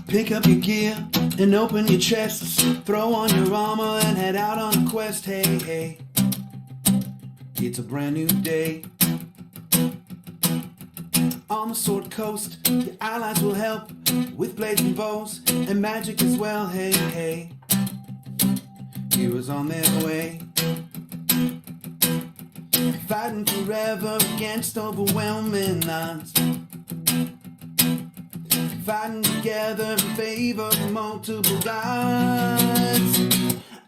Pick up your gear and open your chests. Throw on your armor and head out on a quest. Hey, hey, it's a brand new day. On the Sword Coast, your allies will help with blades and bows and magic as well. Hey, hey, heroes on their way. Fighting forever against overwhelming odds. Fighting together in favor of multiple gods.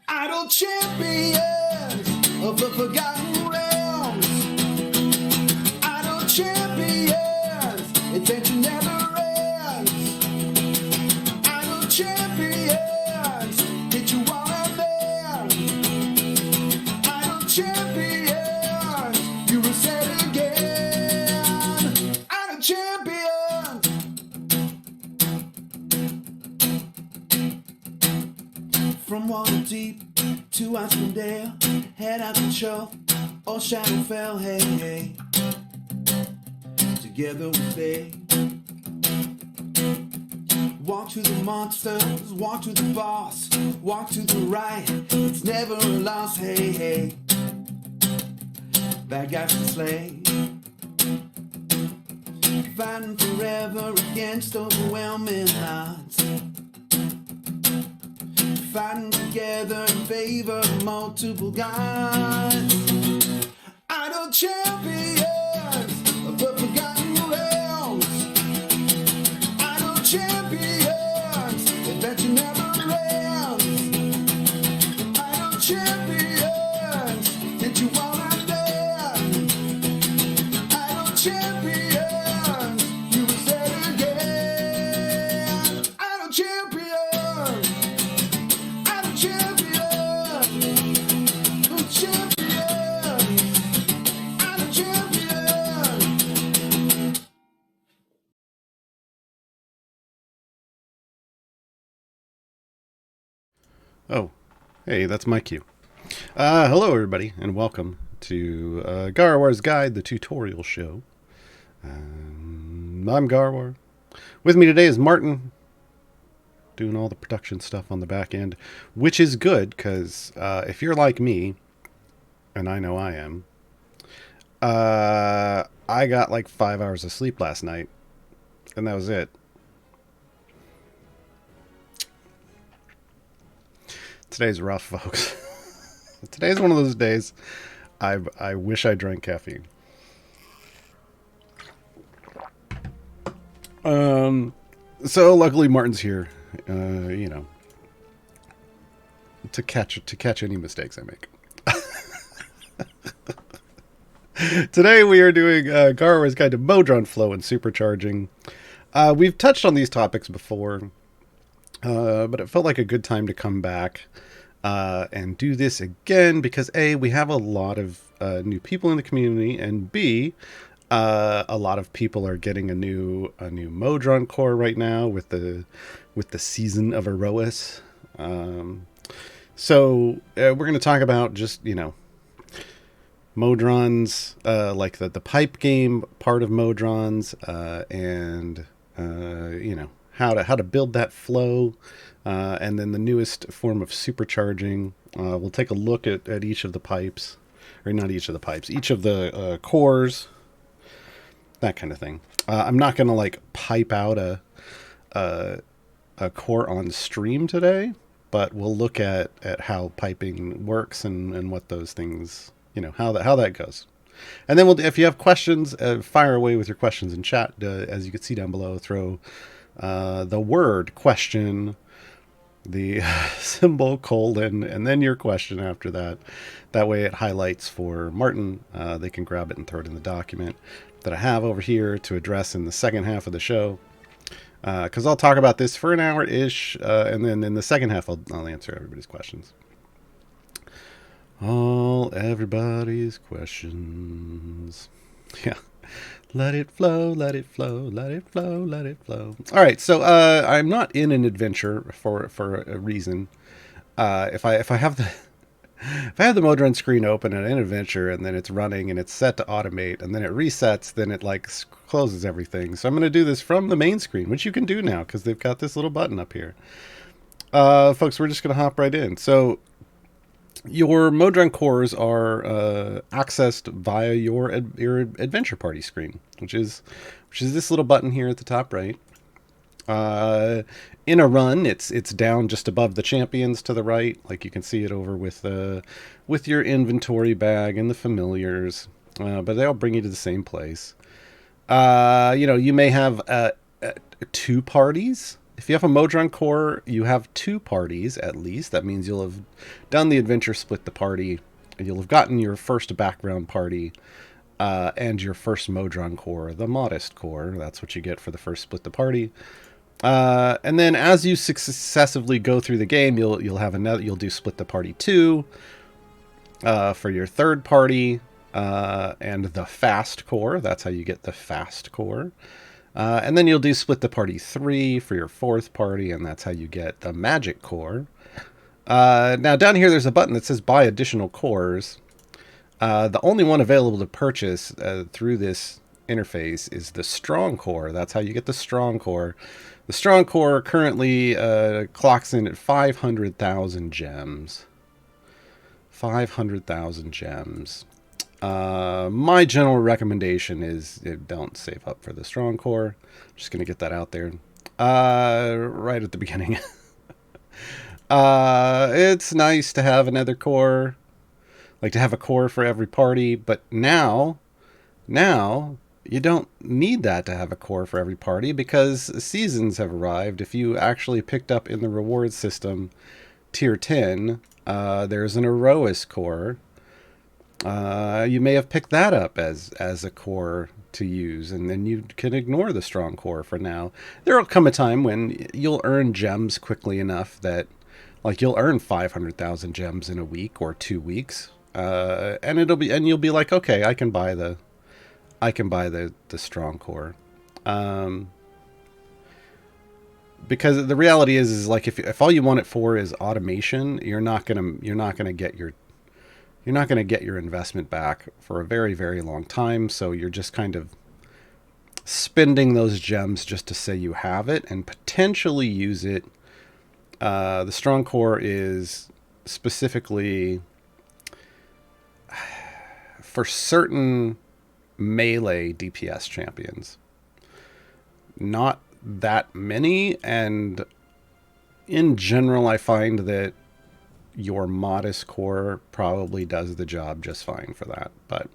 Idle champions of the forgotten realms. Idle champions, adventure never ends. Idle champions, hit you all out there. Idle champions, you will set again. Idle champions. From Waterdeep to Icewind Dale, head out to Chull or Shadowfell. Hey, hey, together we stay. Walk to the monsters, walk to the boss, walk to the right, it's never a loss. Hey, hey, bad guys to slay. Fighting forever against overwhelming odds. Fighting together in favor of multiple gods. Idle champions of the forgotten realms. Idle champions, adventure never ends. Idle champions, hit you all out there. Idle champions, you will say again. Idle champions. Oh, hey, that's my cue. Hello, everybody, and welcome to Gaarawarr's Guide, the tutorial show. I'm Gaarawarr. With me today is Martin, doing all the production stuff on the back end, which is good, because if you're like me, and I know I am, I got like 5 hours of sleep last night, and that was it. Today's rough, folks. Today's one of those days I wish I drank caffeine. So luckily Martin's here, you know, to catch any mistakes I make. Today we are doing Gaarawarr's Guide to Modron Flow and Supercharging. We've touched on these topics before, but it felt like a good time to come back and do this again because A, we have a lot of new people in the community, and B, a lot of people are getting a new Modron core right now with the Season of Erois. So we're going to talk about just, you know, Modrons, like the pipe game part of Modrons, and you know, how to build that flow, and then the newest form of supercharging. We'll take a look at each of the pipes, or not each of the pipes, each of the cores, that kind of thing. I'm not going to like pipe out a core on stream today, but we'll look at how piping works and what those things, you know, how that goes. And then if you have questions, fire away with your questions in chat. As you can see down below, throw the word question, the symbol colon, and then your question after that. That way it highlights for Martin. They can grab it and throw it in the document that I have over here to address in the second half of the show. Because I'll talk about this for an hour-ish, and then in the second half I'll answer everybody's questions. All everybody's questions. Yeah. Let it flow, let it flow, let it flow, let it flow. All right, so I'm not in an adventure for a reason. If I have if I have the Modron screen open in an adventure and then it's running and it's set to automate and then it resets, then it like closes everything. So I'm going to do this from the main screen, which you can do now because they've got this little button up here. Folks, we're just going to hop right in. So your Modron cores are accessed via your adventure party screen, which is this little button here at the top right. In a run, it's down just above the champions to the right, like you can see it over with your inventory bag and the familiars, but they all bring you to the same place. You may have 2 parties. If you have a Modron core, you have 2 parties at least. That means you'll have done the adventure split the party, and you'll have gotten your first background party and your first Modron core, the modest core. That's what you get for the first split the party. And then as you successively go through the game, you'll do split the party 2 for your third party and the fast core. That's how you get the fast core. And then you'll do split the party 3 for your fourth party, and that's how you get the magic core. Now down here there's a button that says buy additional cores. The only one available to purchase through this interface is the strong core. That's how you get the strong core. The strong core currently clocks in at 500,000 gems. 500,000 gems. My general recommendation is don't save up for the strong core. I'm just going to get that out there right at the beginning. It's nice to have another core, like to have a core for every party, but now you don't need that to have a core for every party because seasons have arrived. If you actually picked up in the reward system tier 10, there's an Erois core. You may have picked that up as a core to use, and then you can ignore the strong core for now. There will come a time when you'll earn gems quickly enough that, like, you'll earn 500,000 gems in a week or 2 weeks, and you'll be like, okay, I can buy the strong core, because the reality is like if all you want it for is automation, you're not gonna get your investment back for a very, very long time. So you're just kind of spending those gems just to say you have it and potentially use it. The strong core is specifically for certain melee DPS champions. Not that many, and in general I find that your modest core probably does the job just fine for that. But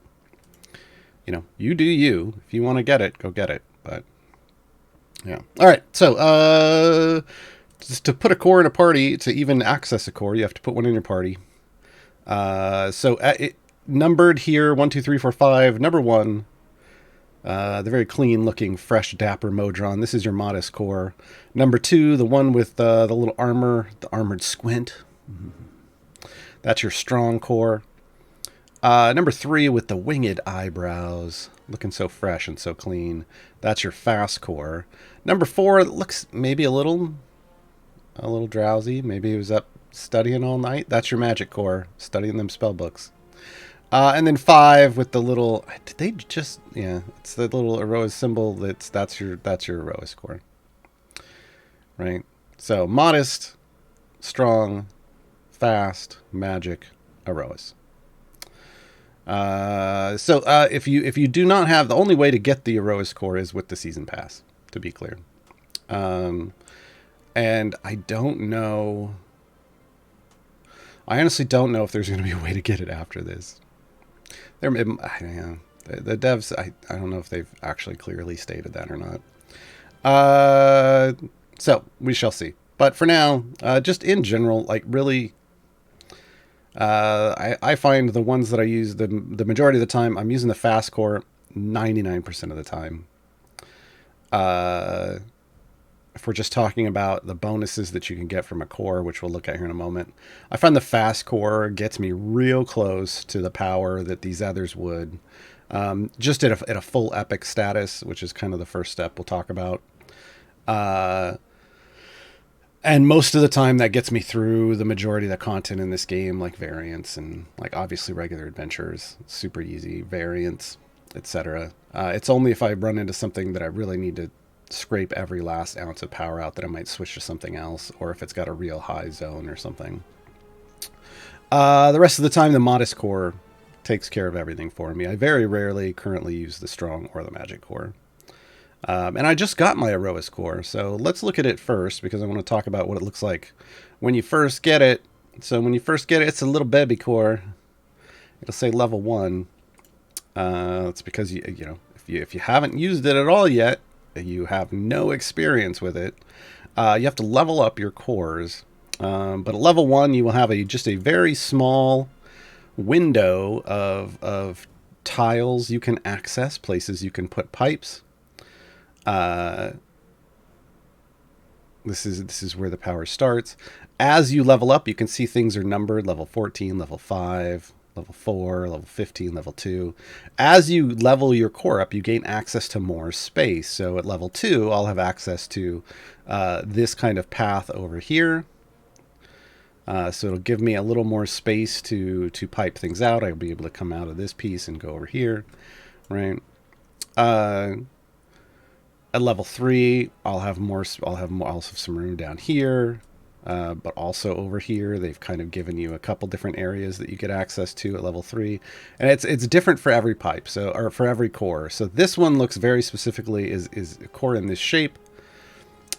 you do you. If you want to get it, go get it. But yeah. All right. So just to put a core in a party, to even access a core, you have to put one in your party. It numbered here 1, 2, 3, 4, 5. Number 1, the very clean looking, fresh, dapper Modron. This is your modest core. Number 2, the one with the little armor, the armored squint. That's your strong core. Number 3 with the winged eyebrows, looking so fresh and so clean. That's your fast core. Number 4 looks maybe a little drowsy. Maybe he was up studying all night. That's your magic core, studying them spell books. And then 5 with the little, it's the little Erois symbol. That's your Erois core, right? So modest, strong, fast, magic, Erois. If you do not have, the only way to get the Erois core is with the season pass, to be clear. And I honestly don't know if there's going to be a way to get it after this. The devs, I don't know if they've actually clearly stated that or not. So we shall see. But for now, just in general, like really, I find the ones that I use the majority of the time, I'm using the fast core 99% of the time. If we're just talking about the bonuses that you can get from a core, which we'll look at here in a moment, I find the fast core gets me real close to the power that these others would, just at a full epic status, which is kind of the first step we'll talk about. And most of the time that gets me through the majority of the content in this game, like variants and like obviously regular adventures. It's super easy, variants, etc. It's only if I run into something that I really need to scrape every last ounce of power out that I might switch to something else, or if it's got a real high zone or something. The rest of the time, the Modest Core takes care of everything for me. I very rarely currently use the Strong or the Magic Core. And I just got my Aroas Core, so let's look at it first, because I want to talk about what it looks like when you first get it. So when you first get it, it's a little baby core. It'll say level 1. It's because, you know, if you haven't used it at all yet, you have no experience with it, you have to level up your cores. But at level 1, you will have just a very small window of tiles you can access, places you can put pipes. This is where the power starts. As you level up, you can see things are numbered: level 14, level 5, level 4, level 15, level 2. As you level your core up, you gain access to more space. So at level 2, I'll have access to this kind of path over here. So it'll give me a little more space to pipe things out. I'll be able to come out of this piece and go over here, right? At level 3, I'll have also some room down here, but also over here. They've kind of given you a couple different areas that you get access to at level 3, and it's different for every pipe, or for every core. So this one looks very specifically is a core in this shape.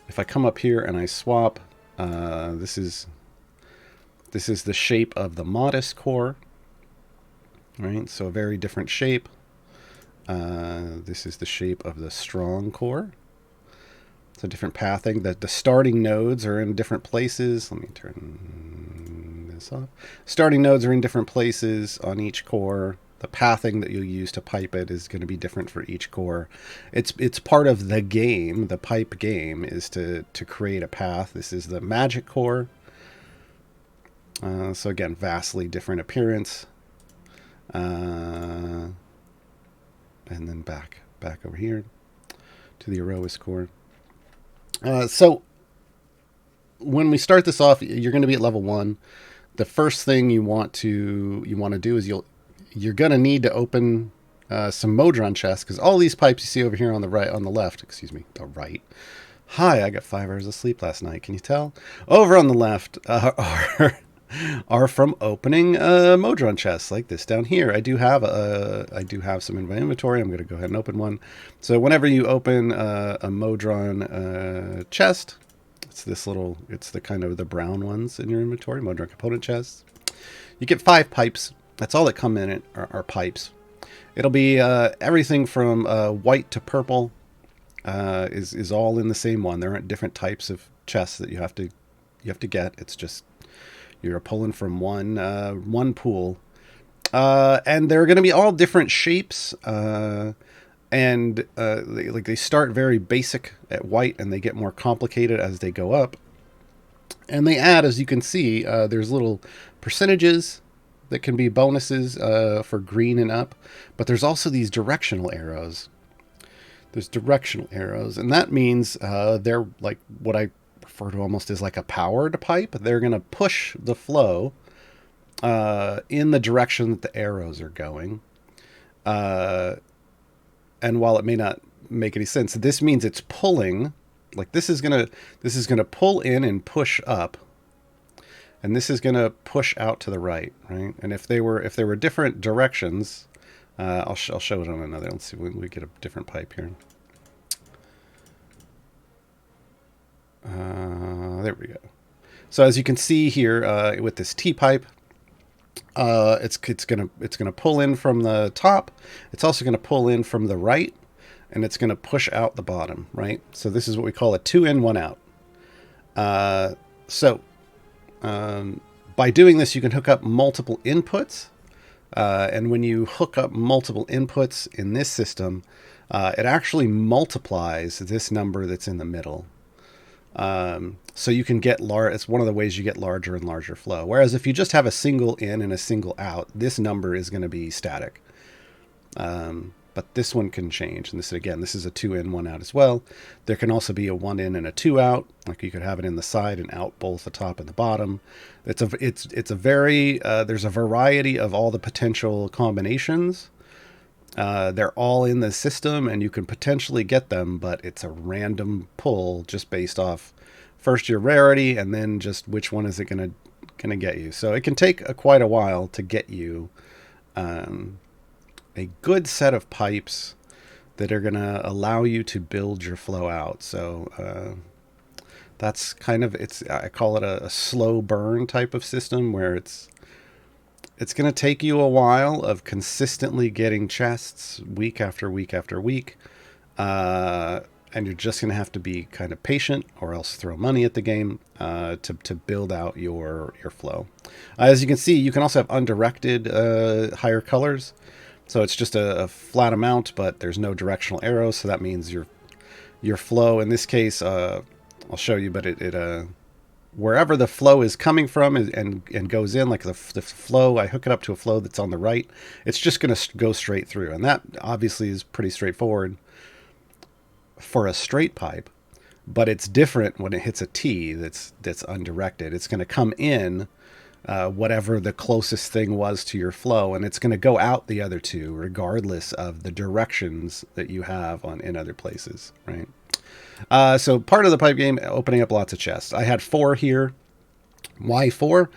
If I come up here and I swap, this is the shape of the Modest Core, right? So a very different shape. This is the shape of the Strong Core. It's a different pathing. The starting nodes are in different places. Let me turn this off. Starting nodes are in different places on each core. The pathing that you'll use to pipe it is going to be different for each core. It's part of the game. The pipe game is to create a path. This is the Magic Core. So again, vastly different appearance. And then back over here to the Aroas Core. So when we start this off, you're going to be at level 1. The first thing you want to do is you're going to need to open some Modron chests, because all these pipes you see over here on the left. The right. Hi, I got 5 hours of sleep last night. Can you tell? Over on the left are from opening Modron chests like this down here. I do have some in my inventory. I'm going to go ahead and open one. So whenever you open a Modron chest, it's the kind of the brown ones in your inventory, Modron component chests. You get 5 pipes. That's all that come in it are pipes. It'll be everything from white to purple is all in the same one. There aren't different types of chests that you have to get. It's just you're pulling from one pool, and they're going to be all different shapes, and they start very basic at white, and they get more complicated as they go up. And they add, as you can see, there's little percentages that can be bonuses for green and up, but there's also these directional arrows. There's directional arrows, and that means they're like what I refer to almost as like a powered pipe. They're going to push the flow in the direction that the arrows are going. And while it may not make any sense, this means it's pulling. Like this is going to pull in and push up, and this is going to push out to the right, right? And if they were different directions, I'll show it on another. Let's see when we get a different pipe here. There we go. So as you can see here, with this T pipe, it's gonna pull in from the top. It's also gonna pull in from the right, and it's gonna push out the bottom, right? So this is what we call a 2 in, 1 out. By doing this, you can hook up multiple inputs, and when you hook up multiple inputs in this system, it actually multiplies this number that's in the middle. So you can get it's one of the ways you get larger and larger flow. Whereas if you just have a single in and a single out, this number is going to be static. but this one can change. And this, again, this is a 2 in, 1 out as well. There can also be a 1 in and a 2 out. Like you could have it in the side and out both the top and the bottom. It's a very, there's a variety of all the potential combinations. They're all in the system and you can potentially get them, but it's a random pull just based off first your rarity and then just which one is it going to get you. So it can take quite a while to get you a good set of pipes that are going to allow you to build your flow out. So that's kind of, I call it a slow burn type of system where it's going to take you a while of consistently getting chests week after week after week. And you're just going to have to be kind of patient or else throw money at the game to build out your flow. As you can see, you can also have undirected higher colors. So it's just a flat amount, but there's no directional arrows. So that means your flow, in this case, I'll show you, but it wherever the flow is coming from and goes in, like the flow, I hook it up to a flow that's on the right, it's just going to go straight through. And that obviously is pretty straightforward for a straight pipe, but it's different when it hits a T that's undirected. It's going to come in whatever the closest thing was to your flow, and it's going to go out the other two regardless of the directions that you have in other places, right? So part of the pipe game, opening up lots of chests. I had 4 here. Why 4?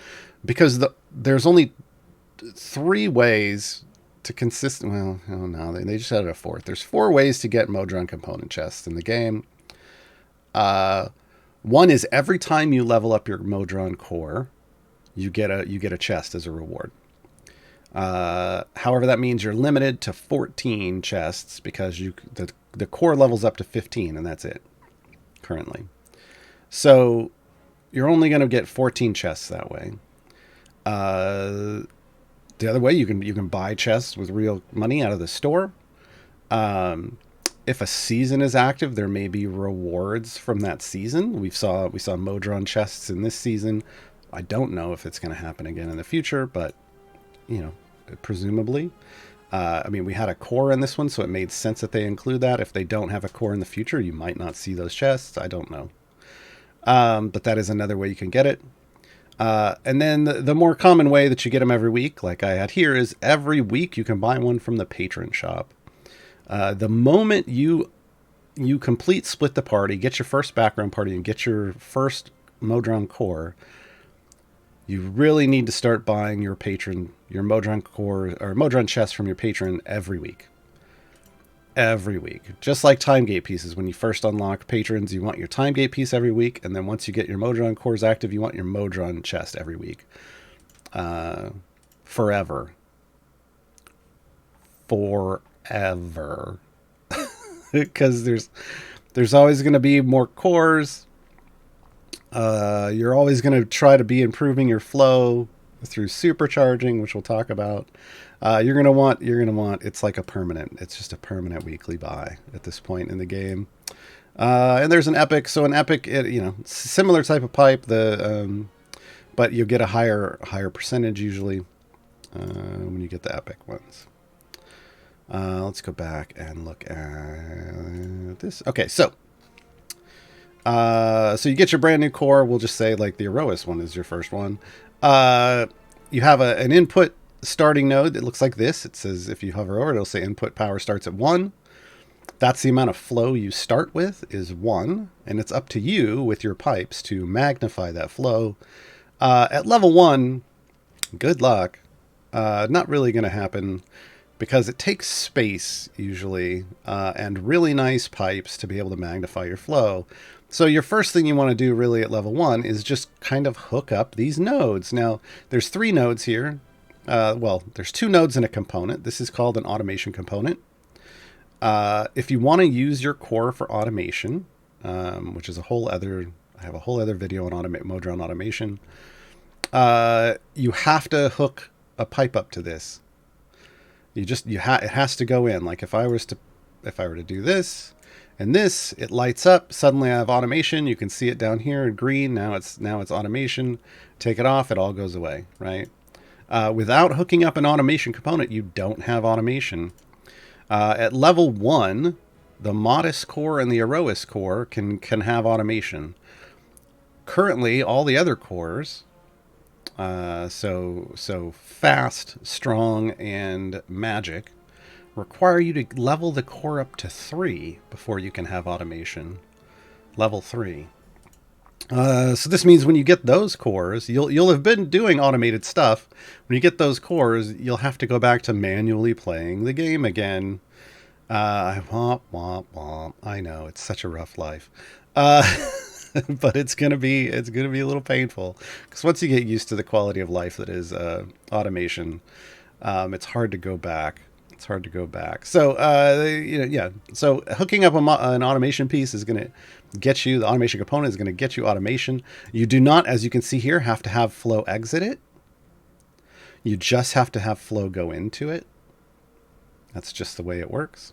Because there's only 3 ways to consistent. Well, oh no, they just added a 4th. There's 4 ways to get Modron component chests in the game. One is every time you level up your Modron core, you get a chest as a reward. However, that means you're limited to 14 chests because the core levels up to 15, and that's it currently. So you're only going to get 14 chests that way. The other way, you can buy chests with real money out of the store. If a season is active, there may be rewards from that season. We saw Modron chests in this season. I don't know if it's going to happen again in the future, but presumably. I mean, we had a core in this one, so it made sense that they include that. If they don't have a core in the future, you might not see those chests. I don't know. But that is another way you can get it. And then the more common way that you get them every week, like I had here, is every week you can buy one from the patron shop. The moment you complete Split the Party, get your first background party, and get your first Modron core, you really need to start buying your Modron core or Modron chest from your patron every week. Every week. Just like time gate pieces. When you first unlock patrons, you want your time gate piece every week. And then once you get your Modron cores active, you want your Modron chest every week. Forever. Forever. Because there's always going to be more cores. You're always going to try to be improving your flow through supercharging, which we'll talk about. You're going to want, it's like it's just a permanent weekly buy at this point in the game. And there's an epic. So an epic, similar type of pipe, but you'll get a higher percentage usually, when you get the epic ones. Let's go back and look at this. Okay. So you get your brand new core. We'll just say like the Erois one is your first one. You have an input starting node that looks like this. It says, if you hover over it, it'll say input power starts at 1. That's the amount of flow you start with is 1. And it's up to you with your pipes to magnify that flow. At level 1, good luck. Not really going to happen because it takes space usually, and really nice pipes to be able to magnify your flow. So your first thing you want to do really at level 1 is just kind of hook up these nodes. Now, there's 3 nodes here. There's 2 nodes in a component. This is called an automation component. If you want to use your core for automation, which is I have a whole other video on Modron automation. You have to hook a pipe up to this. It has to go in. Like if I were to do this and this, it lights up. Suddenly I have automation. You can see it down here in green. Now it's automation. Take it off. It all goes away, right? Without hooking up an automation component, you don't have automation. At level 1, the Modest core and the Aerois core can have automation. Currently, all the other cores, so Fast, Strong, and Magic, require you to level the core up to 3 before you can have automation. Level 3. So this means when you get those cores, you'll have been doing automated stuff. When you get those cores, you'll have to go back to manually playing the game again. Womp, womp, womp. I know, it's such a rough life. But it's gonna be a little painful, because once you get used to the quality of life that is automation, it's hard to go back. So yeah. So hooking up an automation piece is going to get you, the automation component is going to get you automation. You do not, as you can see here, have to have flow exit it. You just have to have flow go into it. That's just the way it works.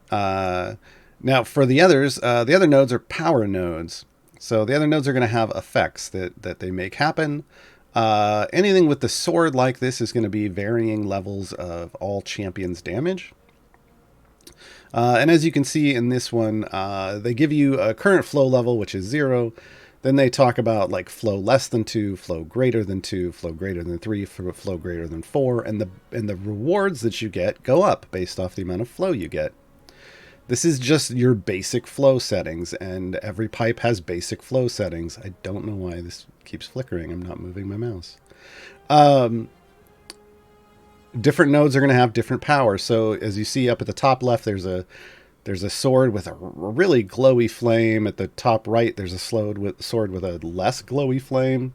Now for the others, the other nodes are power nodes. So the other nodes are going to have effects that they make happen. Anything with the sword like this is going to be varying levels of all champions damage. And as you can see in this one, they give you a current flow level, which is 0. Then they talk about like flow less than 2, flow greater than 2, flow greater than 3, flow greater than 4, and the rewards that you get go up based off the amount of flow you get. This is just your basic flow settings, and every pipe has basic flow settings. I don't know why this keeps flickering. I'm not moving my mouse. Different nodes are going to have different power. So as you see up at the top left, there's a sword with a really glowy flame. At the top right, there's a sword with a less glowy flame.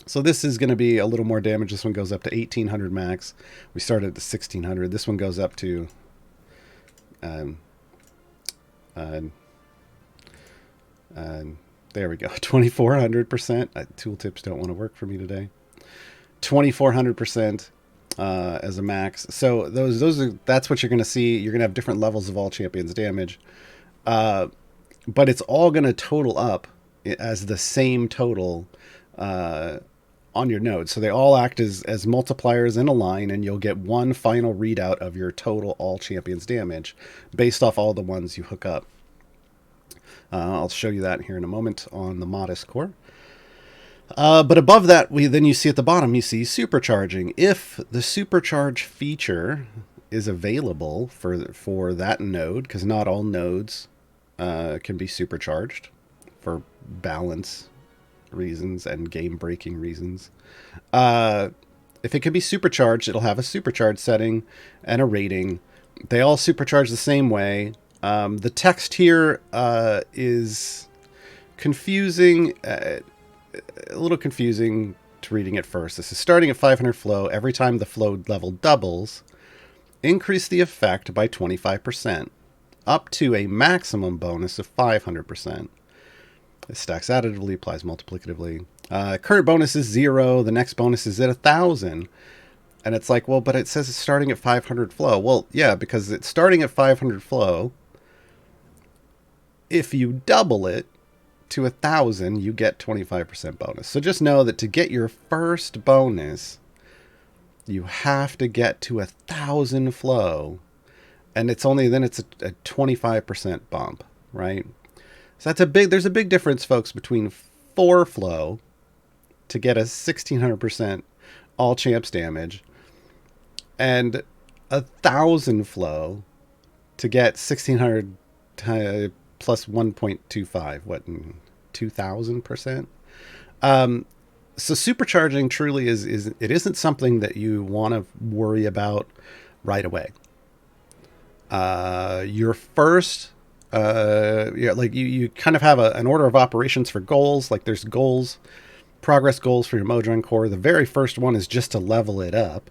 So this is going to be a little more damage. This one goes up to 1800 max. We started at the 1600. This one goes up to there we go, 2400%. Tooltips don't want to work for me today. 2400% as a max. So that's what you're going to see. You're going to have different levels of all champions damage, but it's all going to total up as the same total on your node. So they all act as multipliers in a line, and you'll get one final readout of your total all champions damage based off all the ones you hook up. I'll show you that here in a moment on the Modest core. But above that, then you see at the bottom, you see supercharging. If the supercharge feature is available for that node, because not all nodes can be supercharged for balance reasons and game breaking reasons. If it can be supercharged, it'll have a supercharge setting and a rating. They all supercharge the same way. The text here is confusing, a little confusing to reading at first. This is starting at 500 flow. Every time the flow level doubles, increase the effect by 25%, up to a maximum bonus of 500%. It stacks additively, applies multiplicatively. Current bonus is 0. The next bonus is at 1,000. And it's like, well, but it says it's starting at 500 flow. Well, yeah, because it's starting at 500 flow. If you double it to 1,000, you get 25% bonus. So just know that to get your first bonus, you have to get to 1,000 flow. And it's a 25% bump, right? So there's a big difference, folks, between 4 flow to get a 1600% all champs damage and 1,000 flow to get 1600 plus 1.25, 2,000%. So supercharging truly it isn't something that you want to worry about right away. Your first, you kind of have an order of operations for goals. Like there's goals, progress goals for your Modron core. The very first one is just to level it up,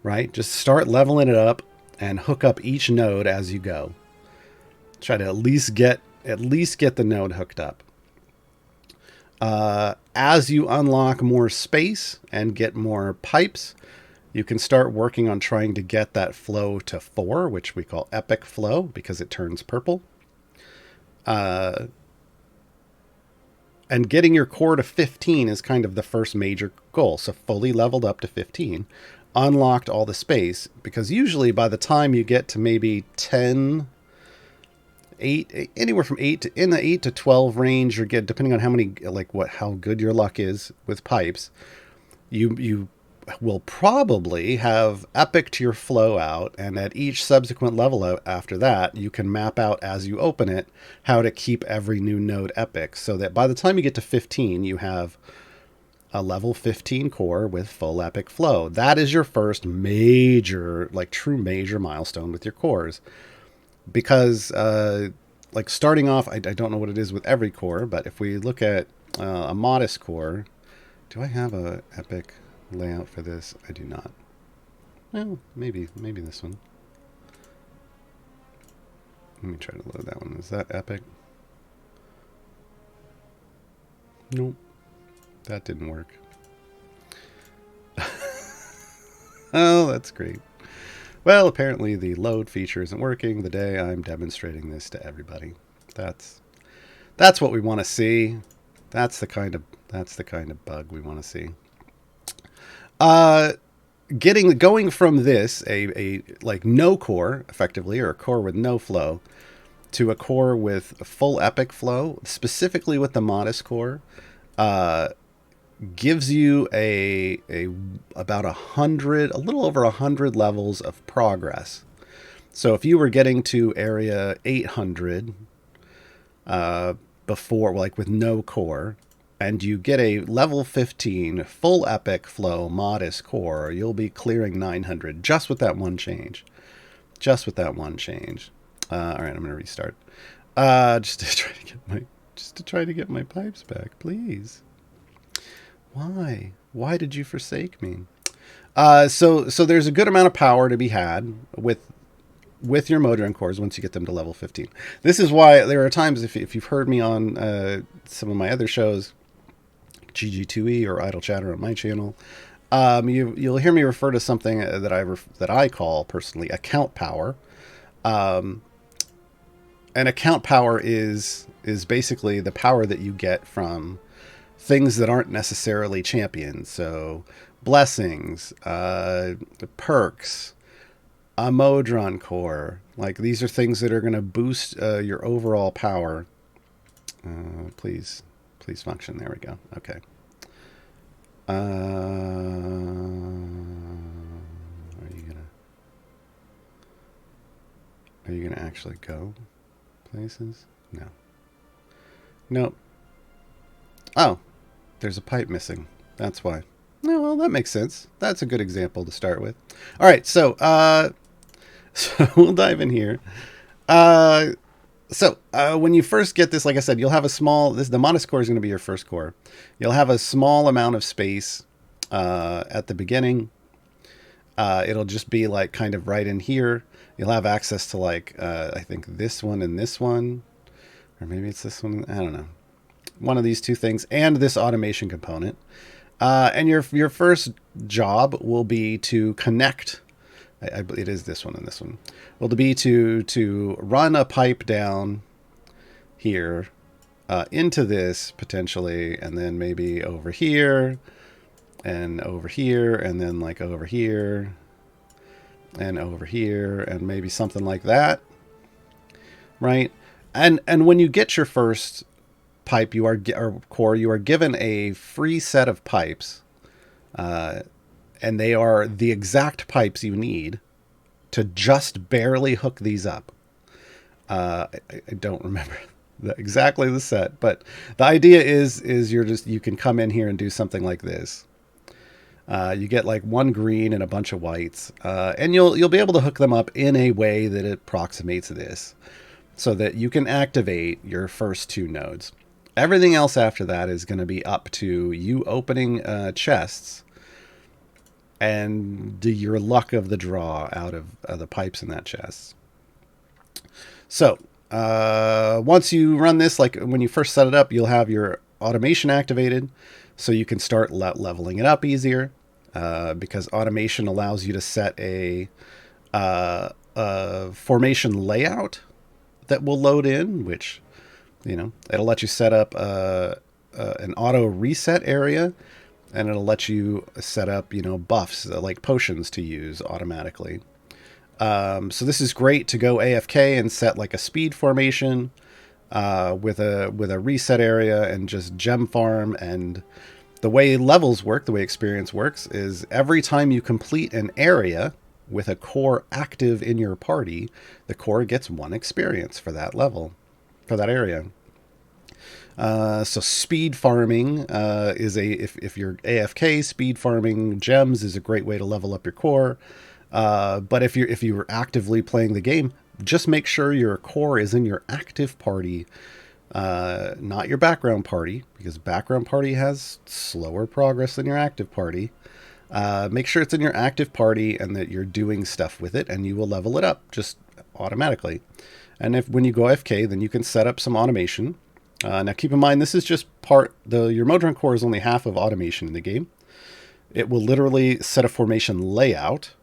right? Just start leveling it up and hook up each node as you go. Try to at least get the node hooked up. As you unlock more space and get more pipes, you can start working on trying to get that flow to 4, which we call epic flow because it turns purple. And getting your core to 15 is kind of the first major goal. So fully leveled up to 15. unlocked all the space, because usually by the time you get to maybe 10, 8, anywhere from 8 to in the 8 to 12 range, or get, depending on how many, how good your luck is with pipes, you will probably have epic your flow out, and at each subsequent level after that, you can map out as you open it how to keep every new node epic, so that by the time you get to 15, you have a level 15 core with full epic flow. That is your first major, true major milestone with your cores. Because, starting off, I don't know what it is with every core, but if we look at a modest core, do I have a epic layout for this? I do not. Well, maybe this one. Let me try to load that one. Is that epic? Nope. That didn't work. Oh, that's great. Well, apparently the load feature isn't working the day I'm demonstrating this to everybody. That's what we want to see. That's the kind of bug we want to see. Going from this a no core effectively, or a core with no flow, to a core with a full epic flow, specifically with the modest core, gives you about 100, a little over 100 levels of progress. So if you were getting to area 800 before, with no core, and you get a level 15 full epic flow modest core, you'll be clearing 900 just with that one change. All right, I'm gonna restart. Just to try to get my pipes back, please. Why did you forsake me? So there's a good amount of power to be had with your Modron cores once you get them to level 15. This is why there are times, if you've heard me on some of my other shows, GG2E or Idle Chatter on my channel, you'll hear me refer to something that I call personally account power. And account power is basically the power that you get from things that aren't necessarily champions. So blessings, perks, a Modron core. These are things that are going to boost your overall power. Please function. There we go. Okay. Are you gonna actually go places? No. Nope. Oh, there's a pipe missing. That's why. No, well, that makes sense. That's a good example to start with. All right, so so we'll dive in here. So when you first get this, like I said, you'll have the modest core is going to be your first core. You'll have a small amount of space at the beginning. It'll just be kind of right in here. You'll have access to I think this one and this one, or maybe it's this one. I don't know. One of these two things, and this automation component. And your first job will be to connect. It is this one and this one. Well, to be to run a pipe down here into this potentially, and then maybe over here, and over here, and then over here, and over here, and maybe something like that, right? And when you get your first pipe, or core, you are given a free set of pipes, and they are the exact pipes you need to just barely hook these up. I don't remember exactly the set, but the idea is you can come in here and do something like this. You get one green and a bunch of whites, and you'll be able to hook them up in a way that approximates this, so that you can activate your first two nodes. Everything else after that is going to be up to you opening chests and your luck of the draw out of the pipes in that chest. So once you run this, when you first set it up, you'll have your automation activated, so you can start leveling it up easier, because automation allows you to set a formation layout that will load in, which it'll let you set up an auto reset area, and it'll let you set up, buffs like potions to use automatically. So this is great to go AFK and set like a speed formation with a reset area and just gem farm. And the way levels work, the way experience works, is every time you complete an area with a core active in your party, the core gets 1 experience for that level, for that area. So speed farming is if you're AFK, speed farming gems is a great way to level up your core. But if you're actively playing the game, just make sure your core is in your active party, not your background party, because background party has slower progress than your active party. Make sure it's in your active party and that you're doing stuff with it, and you will level it up just automatically. And when you go AFK, then you can set up some automation. Now keep in mind, this is just your Modron core is only half of automation in the game. It will literally set a formation layout.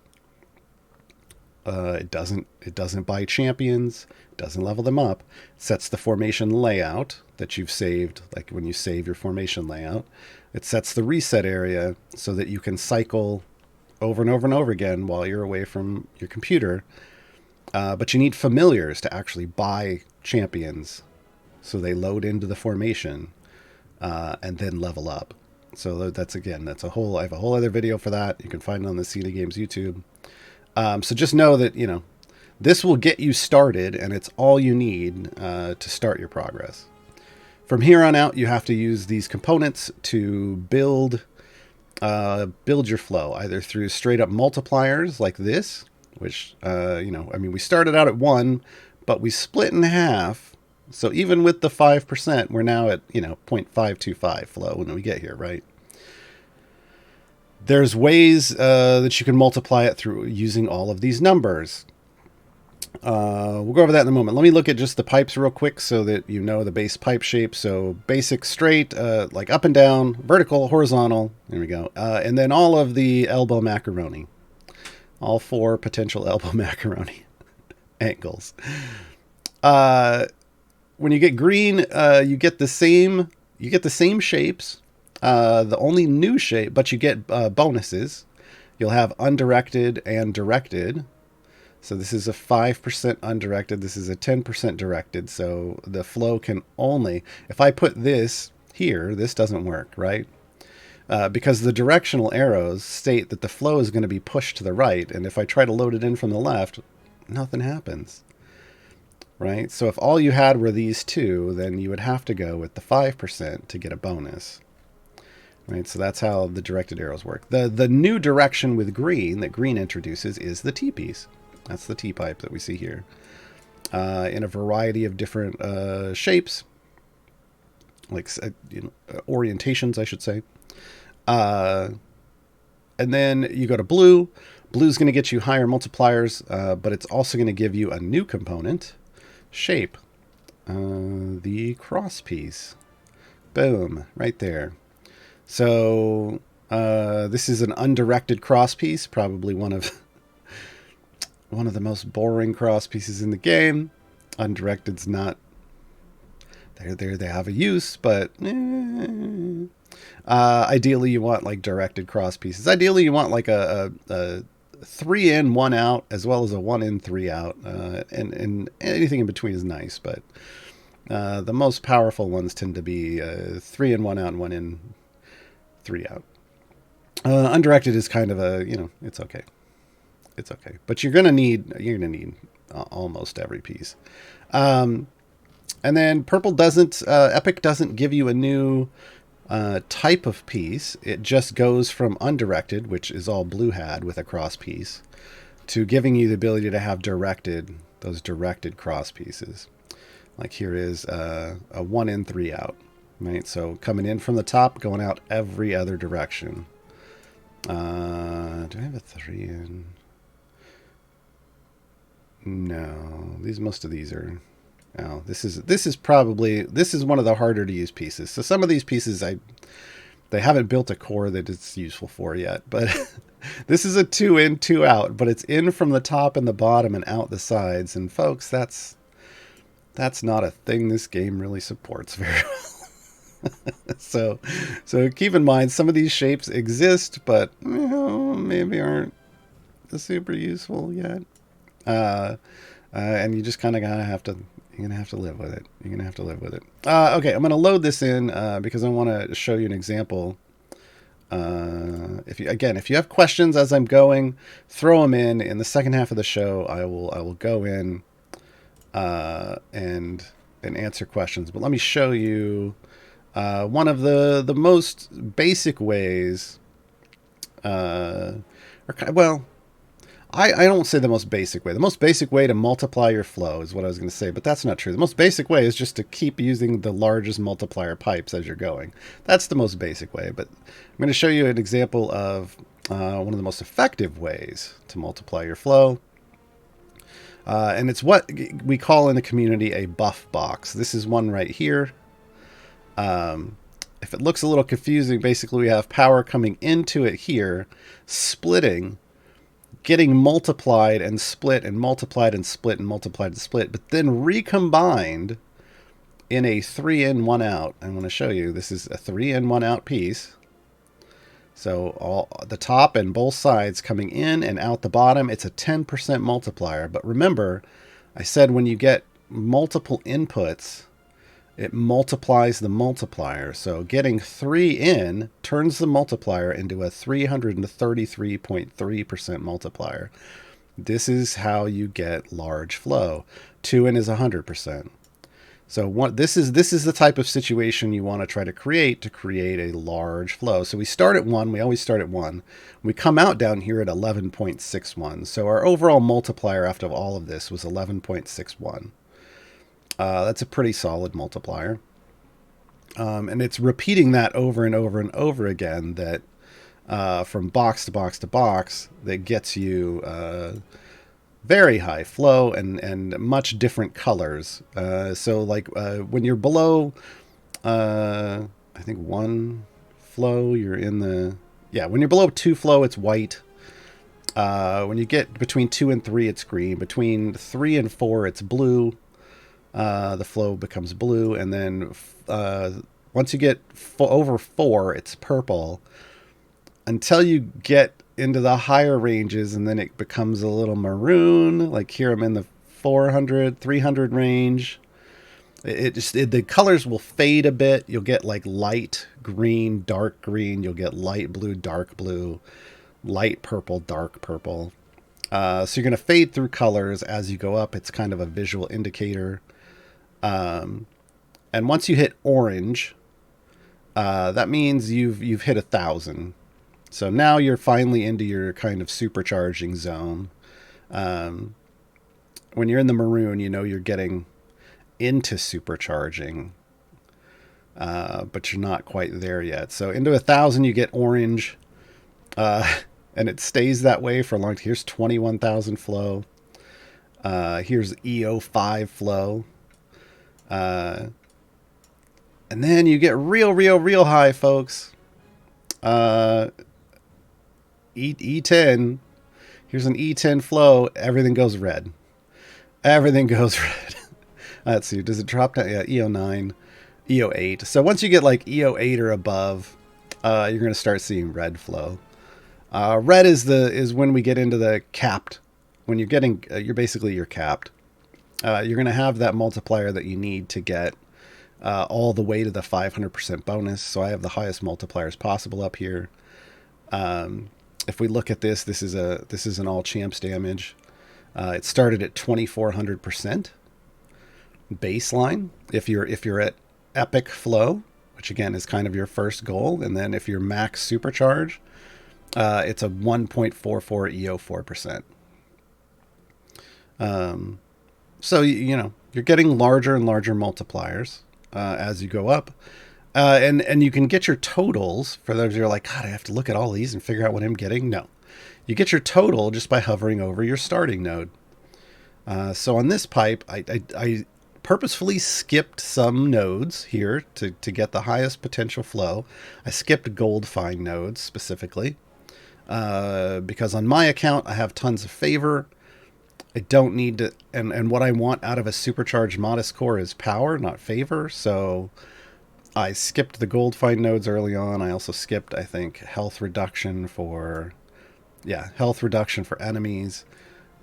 It doesn't buy champions, doesn't level them up. It sets the formation layout that you've saved, like when you save your formation layout. It sets the reset area so that you can cycle over and over and over again while you're away from your computer. But you need familiars to actually buy champions, so they load into the formation and then level up. So I have a whole other video for that. You can find it on the CD Games YouTube. So just know that, this will get you started, and it's all you need to start your progress. From here on out, you have to use these components to build your flow, either through straight up multipliers like this, which, we started out at 1, but we split in half. So even with the 5%, we're now at, 0.525 flow when we get here, right? There's ways that you can multiply it through using all of these numbers. We'll go over that in a moment. Let me look at just the pipes real quick so that you know the base pipe shape. So basic straight, like up and down, vertical, horizontal. There we go. And then all of the elbow macaroni. All 4 potential elbow macaroni angles. When you get green, you get the same shapes. The only new shape, but you get bonuses. You'll have undirected and directed. So this is a 5% undirected. This is a 10% directed. So the flow can only, if I put this here, this doesn't work, right? Because the directional arrows state that the flow is going to be pushed to the right. And if I try to load it in from the left, nothing happens. Right? So if all you had were these 2, then you would have to go with the 5% to get a bonus. Right? So that's how the directed arrows work. The new direction with green that green introduces is the T-piece. That's the T-pipe that we see here. In a variety of different shapes, like orientations, I should say. And then you go to blue. Blue's going to get you higher multipliers, but it's also going to give you a new component. Shape, the cross piece. Boom, right there. So this is an undirected cross piece, probably one of the most boring cross pieces in the game. Undirected's not. They have a use, but ideally you want like directed cross pieces. Ideally you want like a 3 in, 1 out, as well as a 1 in, 3 out, and anything in between is nice, but the most powerful ones tend to be 3 in, 1 out, and 1 in, 3 out. Undirected is kind of it's okay, but you're gonna need almost every piece. And then purple doesn't, Epic doesn't give you a new type of piece. It just goes from undirected, which is all blue had with a cross piece, to giving you the ability to have those directed cross pieces. Like here is a 1 in, 3 out, right? So coming in from the top, going out every other direction. Do I have a 3 in? No, most of these are. Oh, this is one of the harder to use pieces. So some of these pieces they haven't built a core that it's useful for yet, but this is a 2 in, 2 out, but it's in from the top and the bottom and out the sides. And folks, that's not a thing this game really supports very well. So, so keep in mind some of these shapes exist, but maybe aren't super useful yet. Uh, and you just kind of gotta have to. You're gonna have to live with it. You're gonna have to live with it. Okay, I'm gonna load this in because I want to show you an example. If you have questions as I'm going, throw them in. In the second half of the show, I will go in and answer questions. But let me show you one of the most basic ways. Well, I don't say the most basic way. The most basic way to multiply your flow is what I was going to say, but that's not true. The most basic way is just to keep using the largest multiplier pipes as you're going. That's the most basic way, but I'm going to show you an example of one of the most effective ways to multiply your flow. And it's what we call in the community a buff box. This is one right here. If it looks a little confusing, basically we have power coming into it here, splitting, getting multiplied and split and multiplied and split and multiplied and split, but then recombined in a 3 in 1 out. I'm going to show you this is a 3 in 1 out piece. So all the top and both sides coming in and out the bottom, it's a 10% multiplier. But remember, I said when you get multiple inputs, it multiplies the multiplier. So getting 3 in turns the multiplier into a 333.3% multiplier. This is how you get large flow. 2 in is 100%. So this is the type of situation you want to try to create a large flow. So we start at 1. We always start at 1. We come out down here at 11.61. So our overall multiplier after all of this was 11.61. That's a pretty solid multiplier. And it's repeating that over and over and over again that from box to box to box that gets you very high flow and much different colors. So like when you're below, I think 1 flow, you're in the... Yeah, when you're below 2 flow, it's white. When you get between 2 and 3, it's green. Between 3 and 4, it's blue. The flow becomes blue, and then once you get over 4, it's purple, until you get into the higher ranges, and then it becomes a little maroon. Like here I'm in the 400, 300 range. The colors will fade a bit. You'll get like light green, dark green. You'll get light blue, dark blue, light purple, dark purple. So you're going to fade through colors as you go up. It's kind of a visual indicator. And once you hit orange, that means you've hit 1,000. So now you're finally into your kind of supercharging zone. When you're in the maroon, you know you're getting into supercharging, but you're not quite there yet. So into 1,000, you get orange, and it stays that way for a long time. Here's 21,000 flow. Here's EO5 flow. And then you get real high, folks. E10. Here's an E10 flow. Everything goes red. Everything goes red. Let's see. Does it drop down? Yeah, EO9, EO8. So once you get like EO8 or above, you're going to start seeing red flow. Red is when we get into the capped. When you're getting, you're capped. You're going to have that multiplier that you need to get all the way to the 500% bonus. So I have the highest multipliers possible up here. If we look at this, this is an all champs damage. It started at 2,400% baseline. If you're at epic flow, which again is kind of your first goal, and then if you're max supercharge, it's a 1.44 EO4%. So you're getting larger and larger multipliers as you go up. And you can get your totals. For those who are like, God, I have to look at all these and figure out what I'm getting. No. You get your total just by hovering over your starting node. So on this pipe, I purposefully skipped some nodes here to get the highest potential flow. I skipped gold fine nodes specifically because on my account, I have tons of favor. I don't need to... And what I want out of a supercharged modest core is power, not favor. So... I skipped the gold find nodes early on. I also skipped, I think, health reduction for, health reduction for enemies.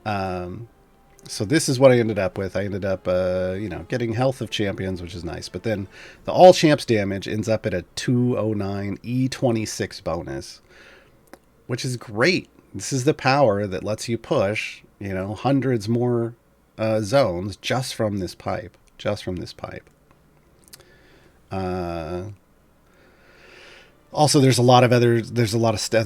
So this is what I ended up with. I ended up, getting health of champions, which is nice. But then the all champs damage ends up at a 209 E26 bonus, which is great. This is the power that lets you push, hundreds more zones just from this pipe. Just from this pipe. Also, there's a lot of other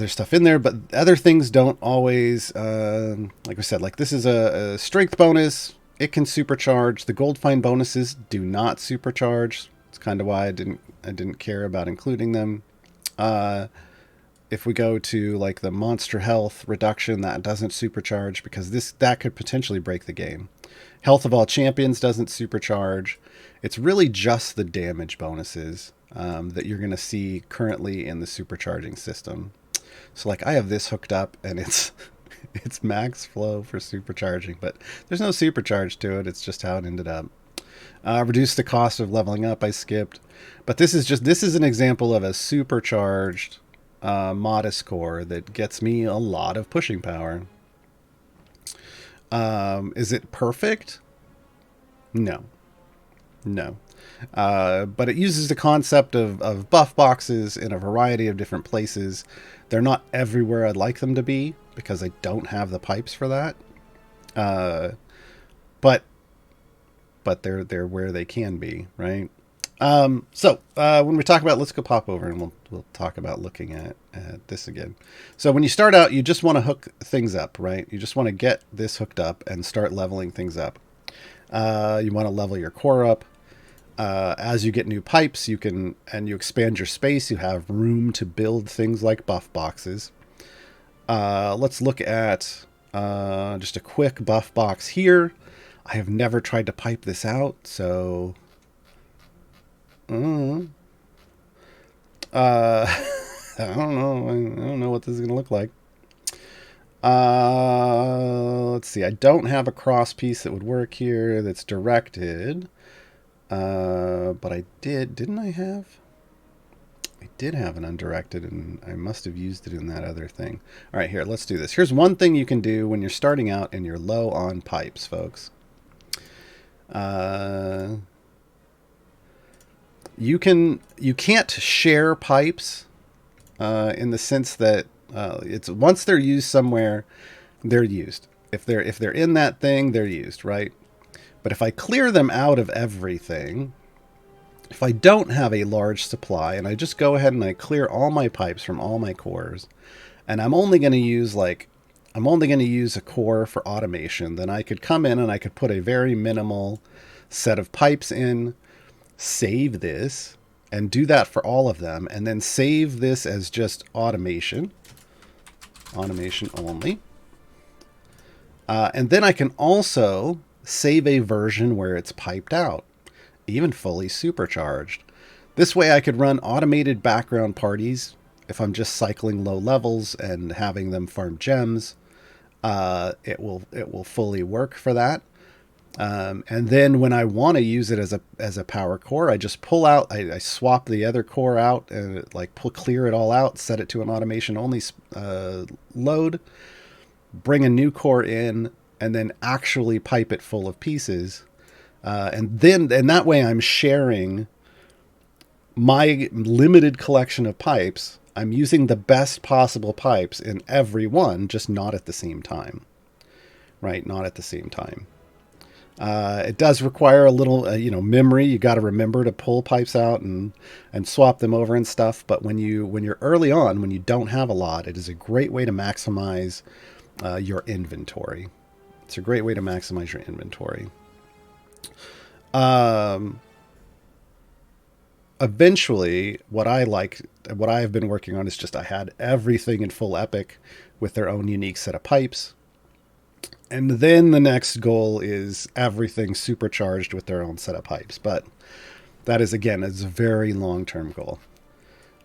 stuff in there, but other things don't always, like I said, like this is a strength bonus. It can supercharge. The gold find bonuses do not supercharge. It's kind of why I didn't care about including them. If we go to like the monster health reduction, that doesn't supercharge because that could potentially break the game. Health of all champions doesn't supercharge. It's really just the damage bonuses that you're going to see currently in the supercharging system. So like I have this hooked up and it's max flow for supercharging, but there's no supercharge to it. It's just how it ended up. Reduce the cost of leveling up, I skipped. But this is an example of a supercharged modest core that gets me a lot of pushing power. Is it perfect? No. But it uses the concept of buff boxes in a variety of different places. They're not everywhere I'd like them to be because I don't have the pipes for that. But they're where they can be, right? So when we talk about, let's go pop over and we'll talk about looking at this again. So when you start out, you just want to hook things up, right? You just want to get this hooked up and start leveling things up. You want to level your core up. As you get new pipes, you expand your space. You have room to build things like buff boxes. Let's look at just a quick buff box here. I have never tried to pipe this out, so I don't know what this is going to look like. Let's see. I don't have a cross piece that would work here that's directed. But I didn't I have? I did have an undirected, and I must have used it in that other thing. All right, here, let's do this. Here's one thing you can do when you're starting out and you're low on pipes, folks. You can't share pipes in the sense that it's once they're used somewhere, they're used. If they're in that thing, they're used, right? But if I clear them out of everything, if I don't have a large supply and I just go ahead and I clear all my pipes from all my cores, and I'm only going to use a core for automation, then I could come in and I could put a very minimal set of pipes in, save this, and do that for all of them, and then save this as just automation only. And then I can also save a version where it's piped out, even fully supercharged. This way I could run automated background parties if I'm just cycling low levels and having them farm gems. It will fully work for that. And then when I want to use it as a power core, I just pull out, I swap the other core out and clear it all out, set it to an automation only load, bring a new core in, and then actually pipe it full of pieces. And that way I'm sharing my limited collection of pipes. I'm using the best possible pipes in every one, just not at the same time. Right? Not at the same time. It does require a little, memory. You got to remember to pull pipes out and swap them over and stuff. But when you're early on, when you don't have a lot, it is a great way to maximize your inventory. It's a great way to maximize your inventory. Eventually, what I have been working on is just I had everything in full epic with their own unique set of pipes. And then the next goal is everything supercharged with their own set of pipes. But that is, again, it's a very long-term goal.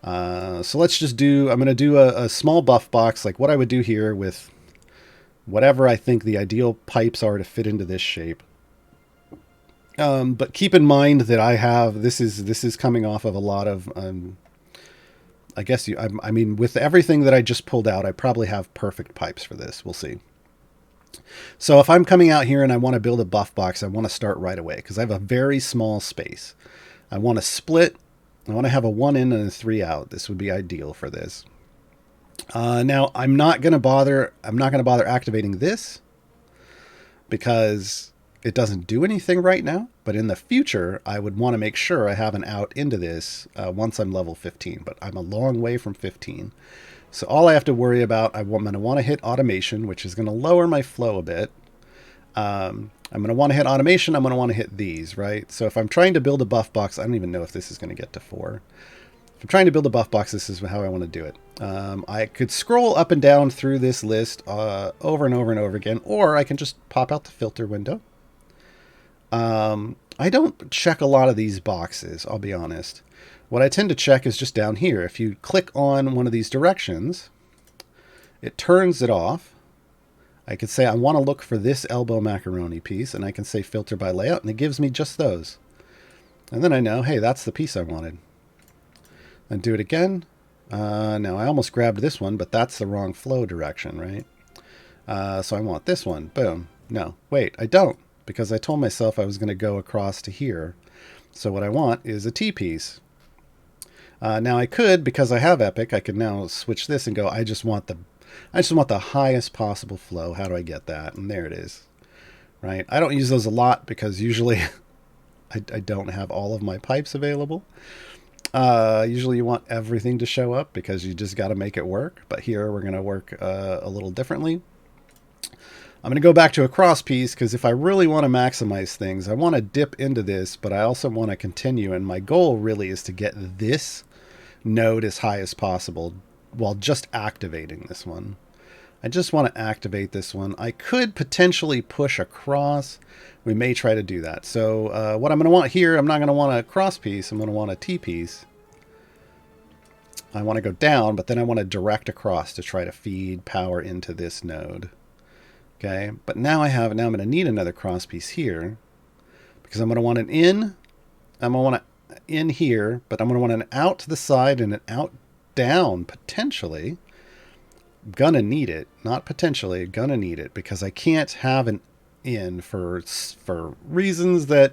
So let's just I'm going to do a small buff box, like what I would do here with whatever I think the ideal pipes are to fit into this shape. But keep in mind that I have, this is coming off of a lot of, I guess I mean, with everything that I just pulled out, I probably have perfect pipes for this. We'll see. So if I'm coming out here and I want to build a buff box, I want to start right away because I have a very small space. I want to split. I want to have a 1 in and a 3 out. This would be ideal for this. Now I'm not going to bother activating this because it doesn't do anything right now, but in the future, I would want to make sure I have an out into this once I'm level 15, but I'm a long way from 15. So all I have to worry about, I'm going to want to hit automation, which is going to lower my flow a bit. I'm going to want to hit automation. I'm going to want to hit these, right? So if I'm trying to build a buff box, I don't even know if this is going to get to 4. If I'm trying to build a buff box, this is how I want to do it. I could scroll up and down through this list over and over and over again, or I can just pop out the filter window. I don't check a lot of these boxes, I'll be honest. What I tend to check is just down here. If you click on one of these directions, it turns it off. I could say I want to look for this elbow macaroni piece, and I can say filter by layout, and it gives me just those. And then I know, hey, that's the piece I wanted. And do it again. Now I almost grabbed this one, but that's the wrong flow direction, right? So I want this one. Boom. No, wait, I don't, because I told myself I was going to go across to here. So what I want is a T piece. Now I could, because I have Epic, I could now switch this and go, I just want the highest possible flow. How do I get that? And there it is, right? I don't use those a lot because usually I don't have all of my pipes available. Usually you want everything to show up because you just got to make it work. But here we're going to work a little differently. I'm going to go back to a cross piece because if I really want to maximize things, I want to dip into this, but I also want to continue. And my goal really is to get this node as high as possible while just activating this one. I just want to activate this one. I could potentially push across. We may try to do that. So what I'm going to want here, I'm not going to want a cross piece. I'm going to want a T piece. I want to go down, but then I want to direct across to try to feed power into this node. Okay, but now I'm going to need another cross piece here because I'm going to want an in. I'm going to want an in here, but I'm going to want an out to the side and an out down potentially. Gonna need it, not potentially, gonna need it because I can't have an in for reasons that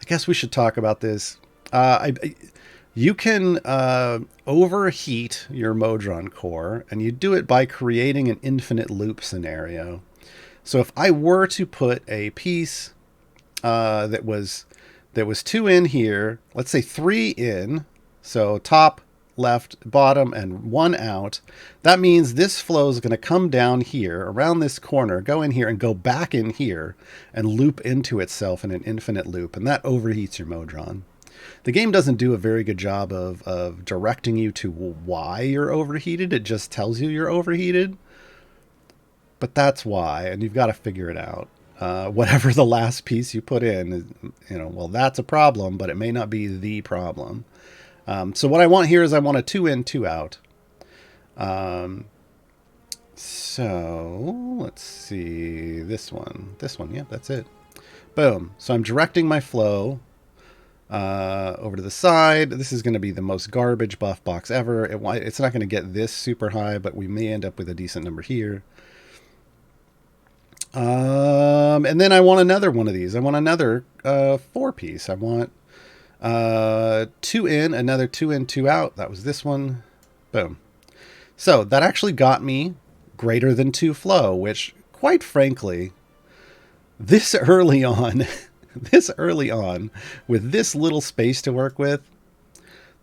I guess we should talk about this. You can overheat your Modron core, and you do it by creating an infinite loop scenario. So if I were to put a piece that was 2 in here, let's say 3 in, so top, left, bottom, and 1 out, that means this flow is going to come down here around this corner, go in here and go back in here and loop into itself in an infinite loop, and that overheats your Modron. The game doesn't do a very good job of directing you to why you're overheated. It just tells you you're overheated, but that's why, and you've got to figure it out. Whatever the last piece you put in, well, that's a problem, but it may not be the problem. So what I want here is I want a 2 in, 2 out. So let's see this one. Yeah, that's it. Boom. So I'm directing my flow over to the side. This is going to be the most garbage buff box ever. It's not going to get this super high, but we may end up with a decent number here. And then I want another one of these. I want another 4 piece. I want 2 in, another 2 in, 2 out. That was this one. Boom. So that actually got me greater than 2 flow, which quite frankly, this early on with this little space to work with,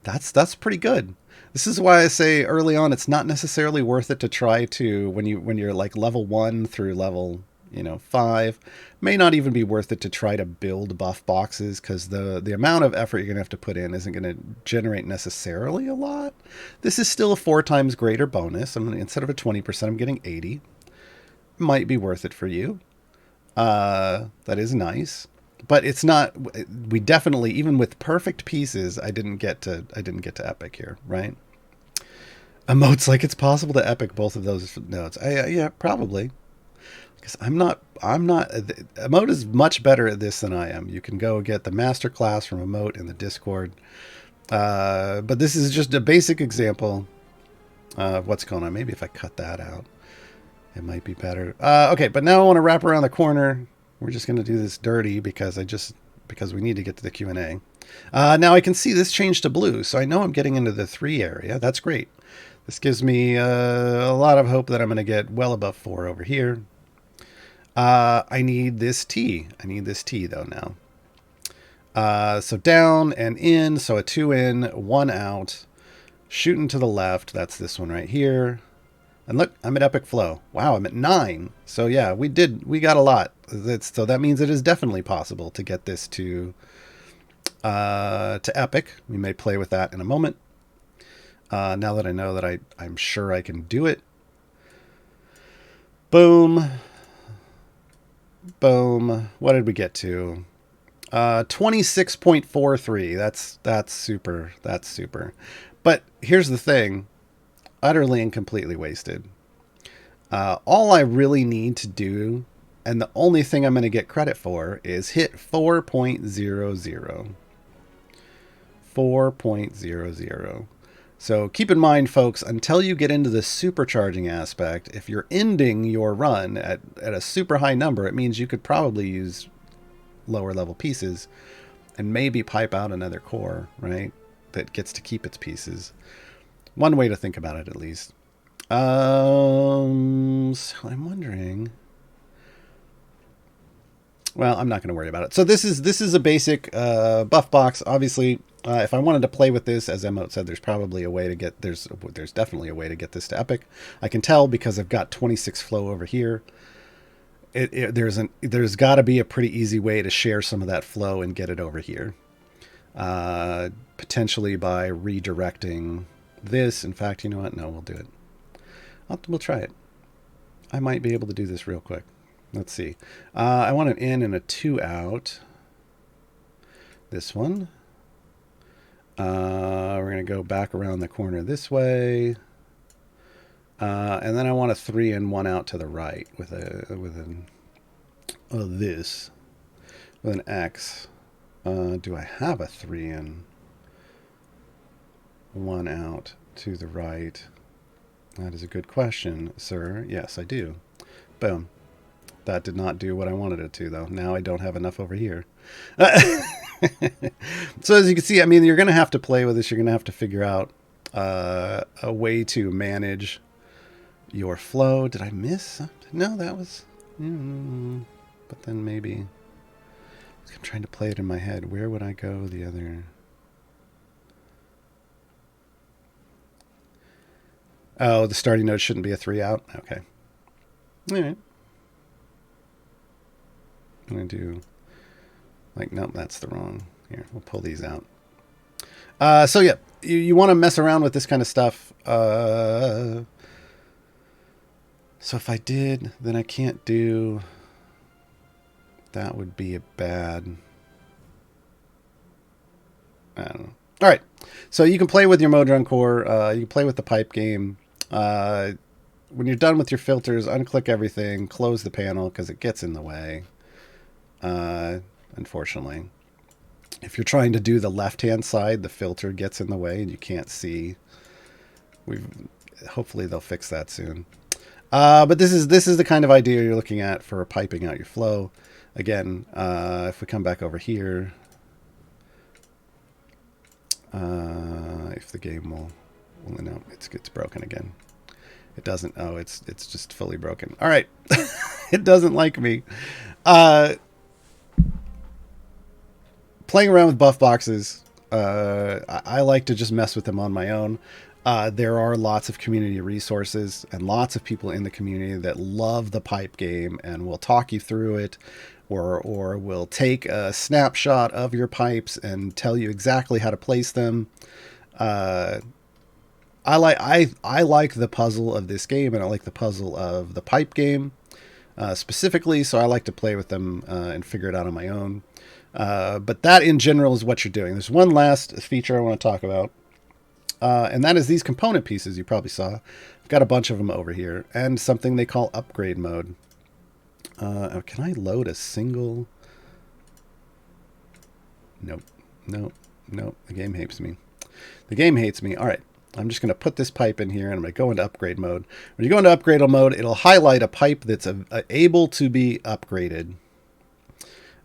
that's pretty good. This is why I say early on, it's not necessarily worth it to try to, when you're like level 1 through level 5, may not even be worth it to try to build buff boxes because the amount of effort you're going to have to put in isn't going to generate necessarily a lot. This is still a 4 times greater bonus. Instead of a 20%, I'm getting 80. Might be worth it for you. That is nice, but it's not. We definitely, even with perfect pieces, I didn't get to epic here, right? Emotes like it's possible to epic both of those nodes. Yeah, probably. because I'm not. Emote is much better at this than I am. You can go get the masterclass from Emote in the Discord. But this is just a basic example of what's going on. Maybe if I cut that out, it might be better. Okay, but now I want to wrap around the corner. We're just going to do this dirty because we need to get to the Q&A. Now I can see this changed to blue, so I know I'm getting into the 3 area. That's great. This gives me a lot of hope that I'm going to get well above 4 over here. I need this T. I need this T, though, now. So down and in, so a 2 in, 1 out. Shooting to the left, that's this one right here. And look, I'm at epic flow. Wow, I'm at 9. So yeah, we got a lot. So that means it is definitely possible to get this to epic. We may play with that in a moment. Now that I know that I'm sure I can do it. Boom. Boom. What did we get to? 26.43. That's super. That's super. But here's the thing. Utterly and completely wasted. All I really need to do, and the only thing I'm going to get credit for, is hit 4.00. 4.00. So keep in mind, folks, until you get into the supercharging aspect, if you're ending your run at a super high number, it means you could probably use lower level pieces and maybe pipe out another core, right? That gets to keep its pieces. One way to think about it, at least. So I'm wondering. Well, I'm not going to worry about it. So this is a basic buff box. Obviously, if I wanted to play with this, as Emote said, there's probably a way to get there's definitely a way to get this to epic. I can tell because I've got 26 flow over here. There's got to be a pretty easy way to share some of that flow and get it over here. Potentially by redirecting this. In fact, you know what? No, we'll do it. We'll try it. I might be able to do this real quick. Let's see. I want an in and a 2 out. This one. We're going to go back around the corner this way. And then I want a 3 in, 1 out to the right with an X. Do I have a 3 in, 1 out to the right? That is a good question, sir. Yes, I do. Boom. That did not do what I wanted it to, though. Now I don't have enough over here. So as you can see, I mean, you're going to have to play with this. You're going to have to figure out a way to manage your flow. Did I miss something? No, that was... but then maybe... I'm trying to play it in my head. Where would I go the other... Oh, the starting node shouldn't be a 3 out? Okay. All right. I'm going to do... Like, nope, that's the wrong... Here, we'll pull these out. So, yeah, you want to mess around with this kind of stuff. So if I did, then I can't do... That would be a bad... I don't know. All right. So you can play with your Modron core. You can play with the pipe game. When you're done with your filters, unclick everything, close the panel because it gets in the way. Unfortunately. If you're trying to do the left-hand side, the filter gets in the way and you can't see. Hopefully they'll fix that soon. But this is the kind of idea you're looking at for piping out your flow. Again, if we come back over here, if the game will no, it's broken again. It doesn't. Oh, it's just fully broken. All right, it doesn't like me. Playing around with buff boxes, I like to just mess with them on my own. There are lots of community resources and lots of people in the community that love the pipe game and will talk you through it, or will take a snapshot of your pipes and tell you exactly how to place them. I like the puzzle of this game, and I like the puzzle of the pipe game specifically, so I like to play with them and figure it out on my own. But that in general is what you're doing. There's one last feature I want to talk about. And that is these component pieces you probably saw. I've got a bunch of them over here. And something they call upgrade mode. Can I load a single? Nope. Nope. Nope. The game hates me. The game hates me. All right. I'm just going to put this pipe in here, and I'm going to go into upgrade mode. When you go into upgrade mode, it'll highlight a pipe that's able to be upgraded.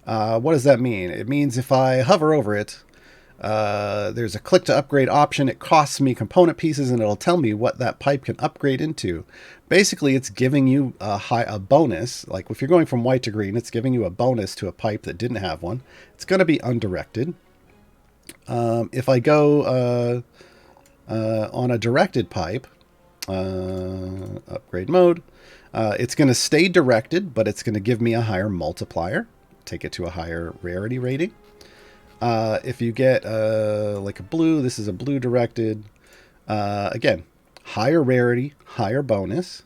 What does that mean? It means if I hover over it, there's a click to upgrade option. It costs me component pieces, and it'll tell me what that pipe can upgrade into. Basically, it's giving you a bonus. Like if you're going from white to green, it's giving you a bonus to a pipe that didn't have one. It's going to be undirected. If I go on a directed pipe, upgrade mode, it's going to stay directed, but it's going to give me a higher multiplier, take it to a higher rarity rating. If you get like a blue, this is a blue directed, again, higher rarity, higher bonus.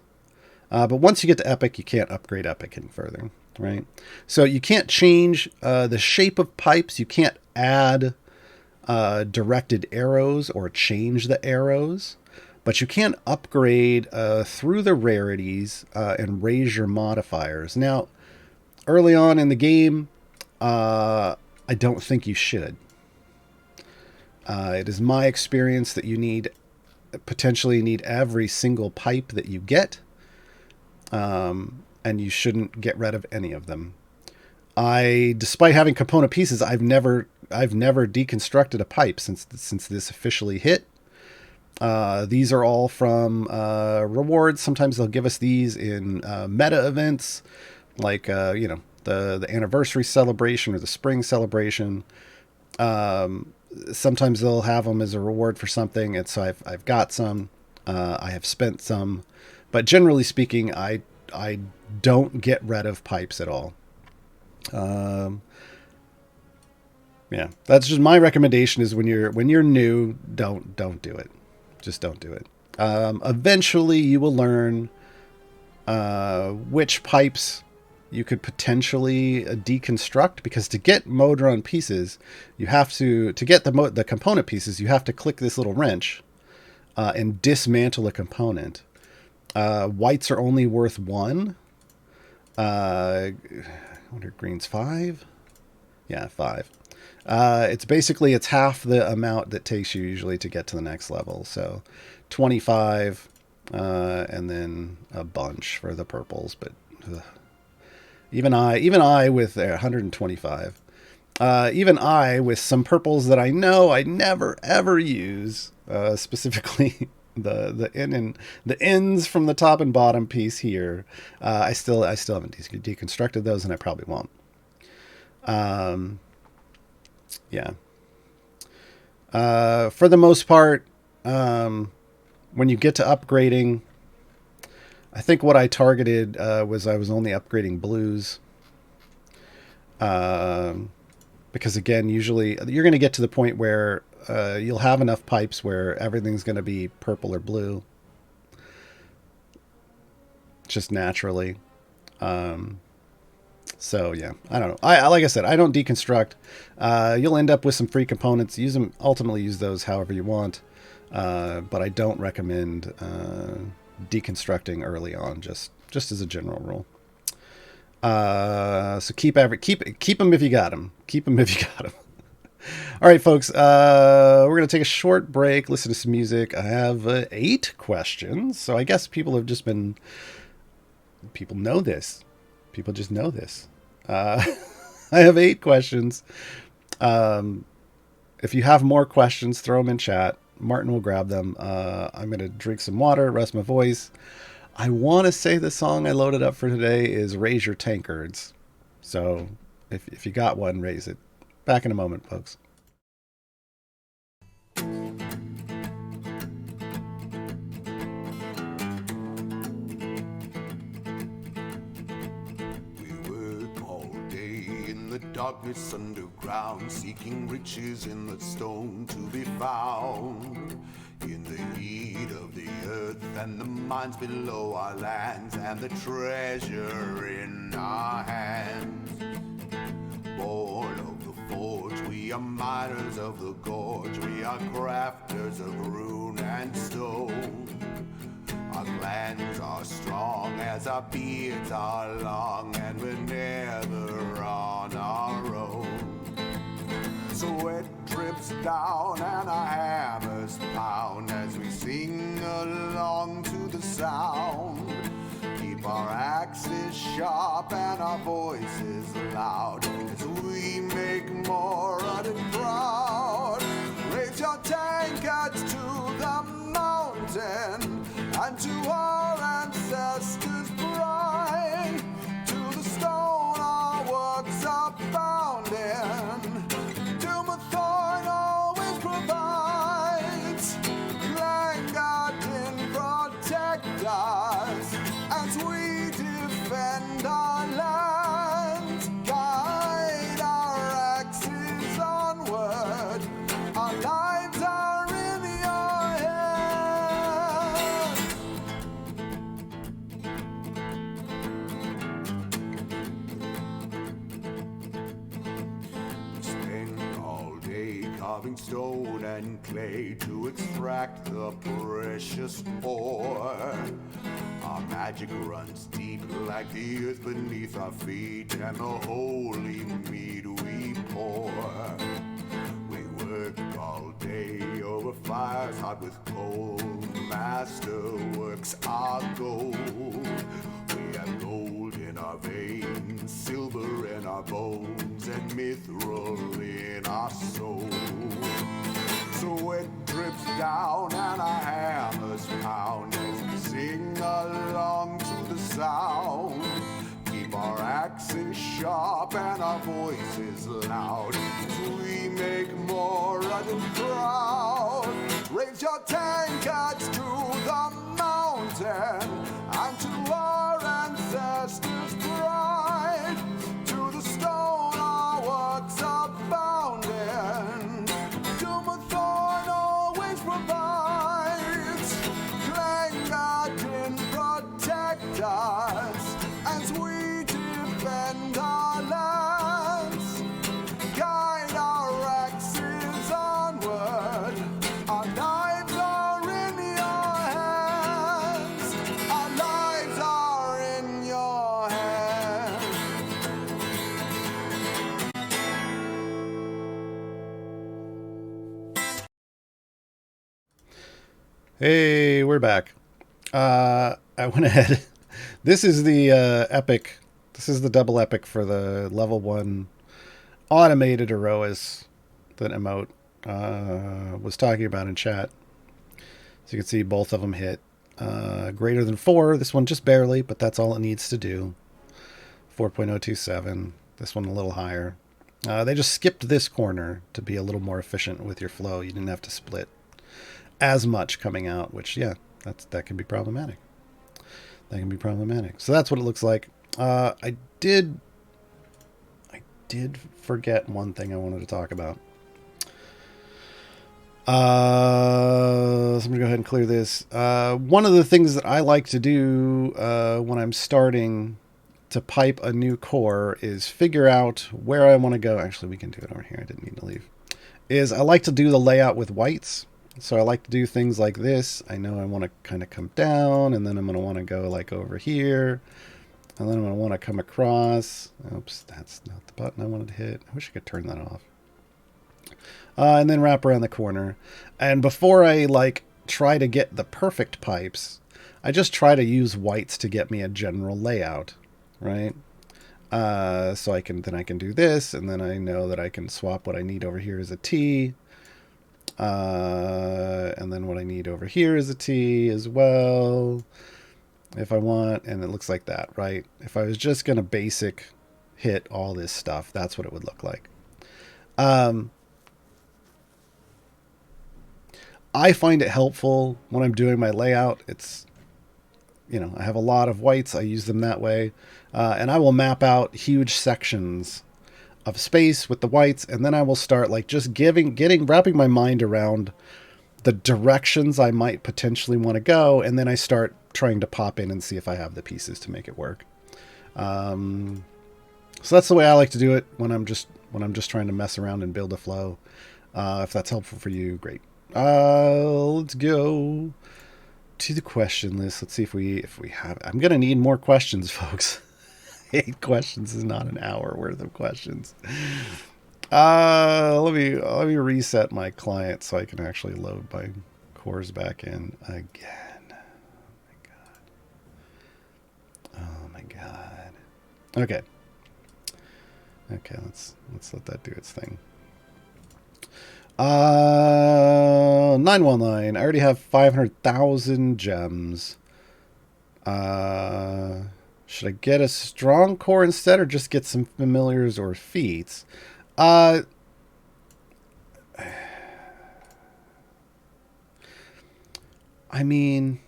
But once you get to epic, you can't upgrade epic any further, right? So you can't change the shape of pipes. You can't add directed arrows or change the arrows, but you can upgrade through the rarities and raise your modifiers. Now, early on in the game, I don't think you should. It is my experience that you potentially need every single pipe that you get, and you shouldn't get rid of any of them. Despite having component pieces, I've never deconstructed a pipe since this officially hit. These are all from rewards. Sometimes they'll give us these in meta events, like the anniversary celebration or the spring celebration. Sometimes they'll have them as a reward for something, and so I've got some. I have spent some, but generally speaking, I don't get rid of pipes at all. Yeah, that's just my recommendation. Is when you're new, don't do it. Just don't do it. Eventually, you will learn which pipes you could potentially deconstruct, because to get Modron pieces, you have to get the component pieces. You have to click this little wrench and dismantle a component. Whites are only worth 1. I wonder, green's 5. Yeah, 5. It's half the amount that takes you usually to get to the next level. So 25, and then a bunch for the purples. But even I with 125, even I with some purples that I know I never ever use, specifically the ends from the top and bottom piece here. I still haven't deconstructed those, and I probably won't. Yeah. For the most part, when you get to upgrading, I think what I targeted was I was only upgrading blues. Because again, usually you're going to get to the point where you'll have enough pipes where everything's going to be purple or blue. Just naturally. So yeah, I don't know. Like I said, I don't deconstruct. You'll end up with some free components. Ultimately use those however you want. But I don't recommend deconstructing early on, just as a general rule. So keep them if you got them. Keep them if you got them. All right, folks. We're gonna take a short break, listen to some music. I have 8 questions, so I guess people know this. People just know this. I have 8 questions. If you have more questions, throw them in chat. Martin will grab them. I'm going to drink some water, rest my voice. I want to say the song I loaded up for today is Raise Your Tankards. So if you got one, raise it. Back in a moment, folks. Darkness underground, seeking riches in the stone to be found. In the heat of the earth and the mines below our lands, and the treasure in our hands. Born of the forge, we are miners of the gorge, we are crafters of rune and stone. Our clans are strong as our beards are long and we're never on our own. Sweat drips down and our hammers pound as we sing along to the sound. Keep our axes sharp and our voices loud as we make Moradin proud. Raise your tankards to the mountain and to our ancestors' pride. To the stone our works are bound in. Thorn always provides. Glengarden protect us as we defend our land. Guide our axes onward. Our lives are in your hands. Carving stone and clay to extract the precious ore. Our magic runs deep like the earth beneath our feet and the holy mead we pour. We work all day over fires hot with coal. Masterworks our goal. We have gold in our veins, silver in our bones, and mithril in our soul. So it drips down and our hammers pound as we sing along to the sound. Keep our axes sharp and our voices loud as we make Moradin proud. Raise your tankards to the mountain and to our ancestors' pride. To the stone our works are bound in. Doomthorn always provides. Glengarden protect us as we defend our lands. Guide our axes onward. Our lives are in your hands. Our lives are in your hands. Hey, we're back. I went ahead. This is the epic. This is the double epic for the level 1 automated Erois that Emote was talking about in chat. So you can see both of them hit greater than 4. This one just barely, but that's all it needs to do. 4.027. This one a little higher. They just skipped this corner to be a little more efficient with your flow. You didn't have to split as much coming out, which, yeah, that can be problematic. That can be problematic. So that's what it looks like. I did forget one thing I wanted to talk about. So I'm going to go ahead and clear this. One of the things that I like to do when I'm starting to pipe a new core is figure out where I want to go. Actually, we can do it over here. I didn't need to leave. I like to do the layout with whites. So I like to do things like this. I know I want to kind of come down, and then I'm going to want to go like over here. And then I'm going to want to come across. Oops, that's not the button I wanted to hit. I wish I could turn that off. And then wrap around the corner. And before I like try to get the perfect pipes, I just try to use whites to get me a general layout, right? So I can do this, and then I know that I can swap what I need over here as a T. And then what I need over here is a T as well, if I want, and it looks like that, right? If I was just going to basic hit all this stuff, that's what it would look like. I find it helpful when I'm doing my layout. It's, I have a lot of whites. I use them that way. And I will map out huge sections of space with the whites, and then I will start like just wrapping my mind around the directions I might potentially want to go, and then I start trying to pop in and see if I have the pieces to make it work. So that's the way I like to do it when I'm just trying to mess around and build a flow. If that's helpful for you, great. Let's go to the question list. Let's see if we have. I'm gonna need more questions, folks. 8 questions is not an hour worth of questions. Let me reset my client so I can actually load my cores back in again. Oh my god. Okay. Okay, let's let that do its thing. 919. I already have 500,000 gems. Should I get a strong core instead, or just get some familiars or feats? I mean,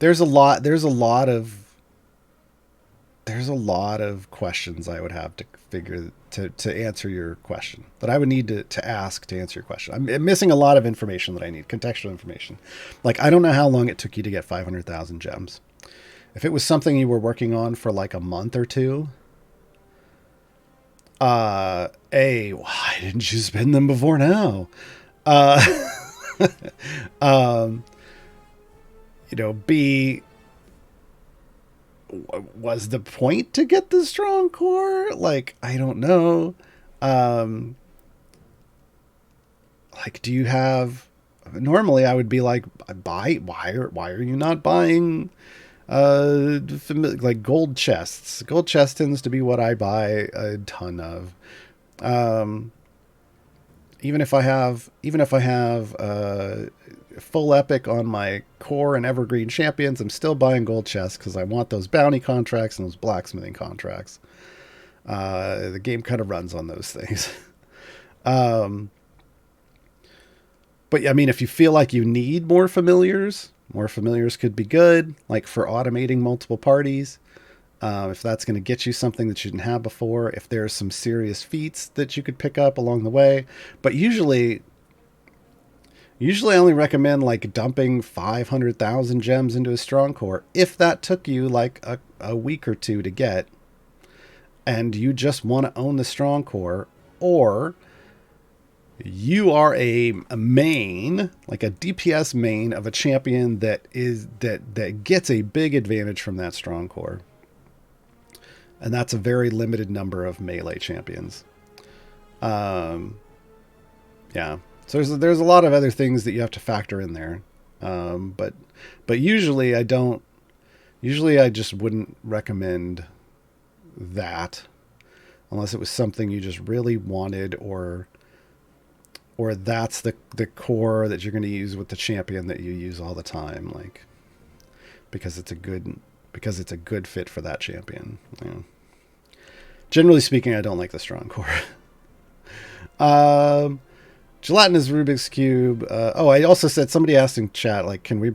there's a lot of questions I would have to figure to answer your question, that I would need to ask to answer your question. I'm missing a lot of information that I need, contextual information. Like, I don't know how long it took you to get 500,000 gems. If it was something you were working on for like a month or two, why didn't you spend them before now? B, was the point to get the strong core? Like, I don't know. Like, do you have... Normally, I would be like, why are you not buying like gold chests? Gold chest tends to be what I buy a ton of. Even if I have full epic on my core and evergreen champions, I'm still buying gold chests because I want those bounty contracts and those blacksmithing contracts. The game kind of runs on those things. But I mean, if you feel like you need more familiars could be good, like for automating multiple parties. If that's going to get you something that you didn't have before, if there's some serious feats that you could pick up along the way. But usually I only recommend like dumping 500,000 gems into a strong core if that took you like a week or two to get, and you just want to own the strong core, or you are a main, like a DPS main of a champion that gets a big advantage from that strong core. And that's a very limited number of melee champions. Yeah. So there's a lot of other things that you have to factor in there. But usually I just wouldn't recommend that unless it was something you just really wanted, or that's the core that you're going to use with the champion that you use all the time, like because it's a good fit for that champion. Yeah. Generally speaking, I don't like the strong core. Gelatinous Rubik's Cube. I also said, somebody asked in chat, like, can we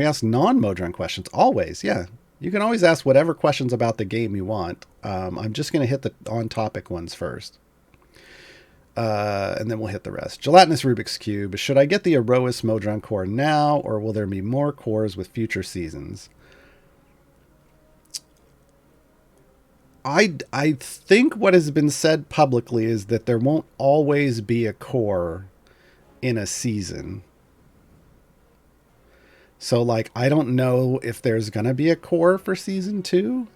ask non-Modron questions? Always, yeah. You can always ask whatever questions about the game you want. I'm just going to hit the on-topic ones first. And then we'll hit the rest. Gelatinous Rubik's Cube. Should I get the Aroas Modron core now, or will there be more cores with future seasons? I think what has been said publicly is that there won't always be a core in a season. So, like, I don't know if there's going to be a core for season 2.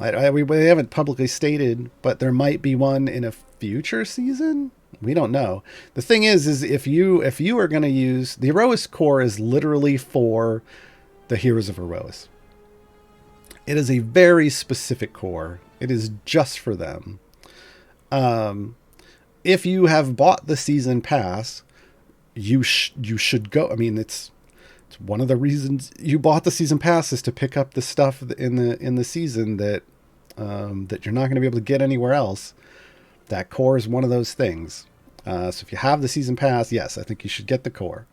We haven't publicly stated, but there might be one in a future season. We don't know. The thing is if you are going to use the Aroas core, is literally for the Heroes of Aroas. It is a very specific core. It is just for them. If you have bought the season pass, you should go. I mean, it's one of the reasons you bought the season pass, is to pick up the stuff in the season that you're not going to be able to get anywhere else. That core is one of those things. So if you have the season pass, yes, I think you should get the core.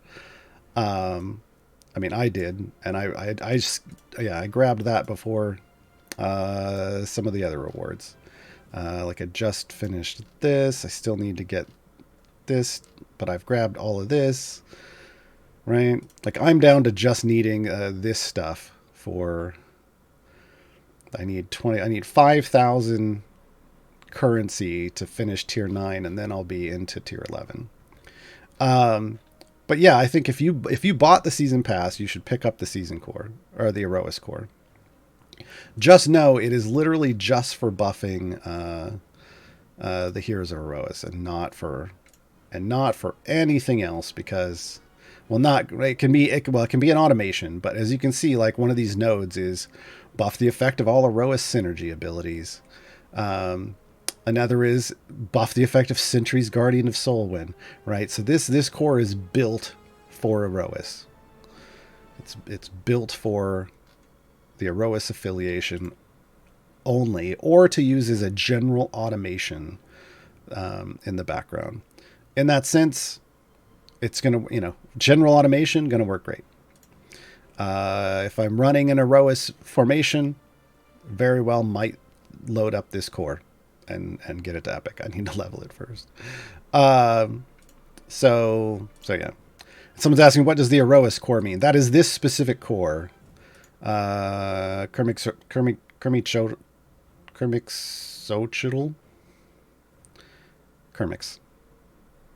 I mean, I did, and I grabbed that before some of the other rewards. Like, I just finished this. I still need to get this, but I've grabbed all of this, right? Like, I'm down to just needing this stuff for... I need 5,000 currency to finish tier 9, and then I'll be into tier 11. But yeah, I think if you bought the season pass, you should pick up the season core or the Erois core. Just know it is literally just for buffing the Heroes of Erois, and not for anything else, because it can be an automation, but as you can see, like, one of these nodes is buff the effect of all Erois synergy abilities. Another is buff the effect of Sentry's Guardian of Soulwind, right? So this core is built for Erois. It's built for the Erois affiliation only, or to use as a general automation in the background. In that sense, it's going to, general automation, going to work great. If I'm running an Erois formation, very well might load up this core and get it to epic. I need to level it first. So yeah. Someone's asking, what does the Erois core mean? That is this specific core. Kermixochitl? Kermix.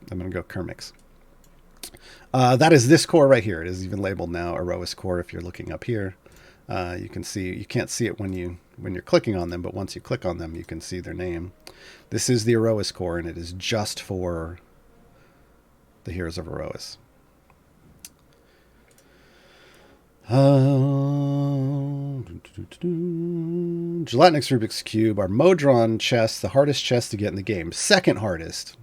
I'm going to go Kermix. That is this core right here. It is even labeled now Erois core. If you're looking up here, you can see, you can't see it when you're clicking on them, but once you click on them, you can see their name. This is the Erois core, and it is just for the Heroes of Erois. Gelatinix Rubik's Cube. Our Modron chest, the hardest chest to get in the game. Second hardest.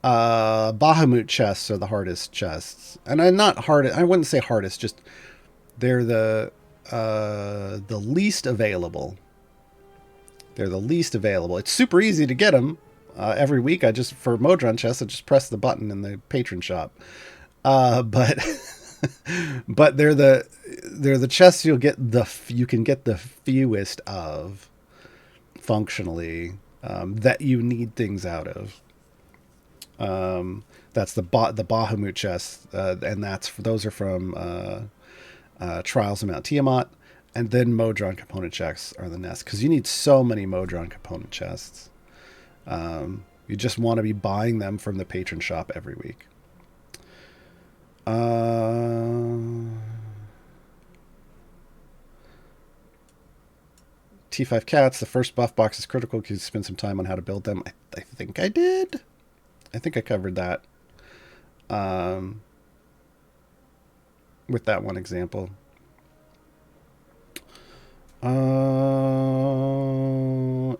Bahamut chests are the hardest chests. And I'm not hardest, I wouldn't say hardest, just they're the least available. They're the least available. It's super easy to get them. Every week, for Modron chests, I just press the button in the patron shop. But but they're the chests you can get the fewest of functionally, that you need things out of. That's the Bahamut chest, and those are from Trials of Mount Tiamat, and then Modron component chests are the nest, because you need so many Modron component chests. You just want to be buying them from the patron shop every week. T5 Cats, the first buff box is critical because you spend some time on how to build them. I think I did. I think I covered that with that one example.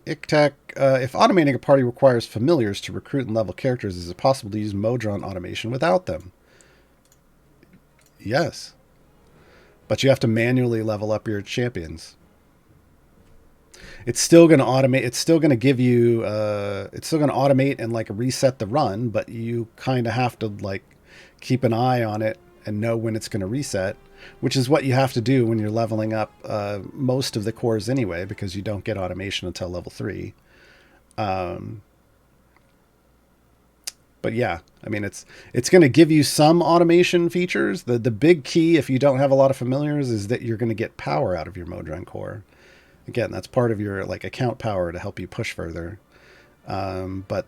Ictac, if automating a party requires familiars to recruit and level characters, is it possible to use Modron automation without them? Yes. But you have to manually level up your champions. It's still going to automate. It's still going to give you, it's still going to automate and like reset the run, but you kind of have to like keep an eye on it and know when it's going to reset, which is what you have to do when you're leveling up most of the cores anyway, because you don't get automation until level 3. But yeah, I mean, it's going to give you some automation features. The big key, if you don't have a lot of familiars, is that you're going to get power out of your Modron core. Again, that's part of your like account power to help you push further. But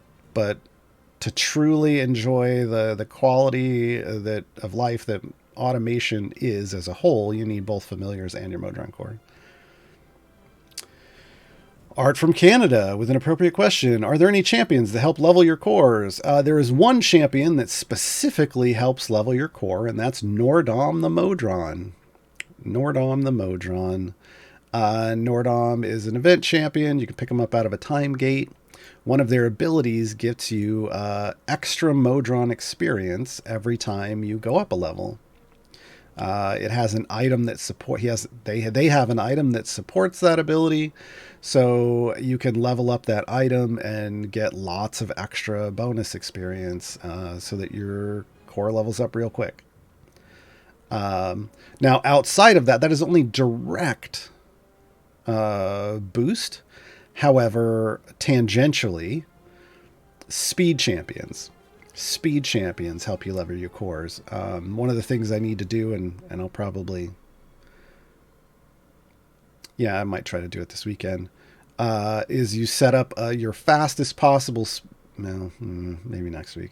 to truly enjoy the quality of life that automation is as a whole, you need both familiars and your Modron core. Art from Canada with an appropriate question. Are there any champions that help level your cores? There is one champion that specifically helps level your core, and that's Nordom the Modron. Nordom the Modron. Nordom is an event champion. You can pick him up out of a time gate. One of their abilities gets you extra Modron experience every time you go up a level. It has an item that they have an item that supports that ability, so you can level up that item and get lots of extra bonus experience, so that your core levels up real quick. Now, outside of that is only direct boost. However, tangentially, speed champions help you level your cores. One of the things I need to do, and I'll probably, I might try to do it this weekend, is you set up your fastest possible well, maybe next week.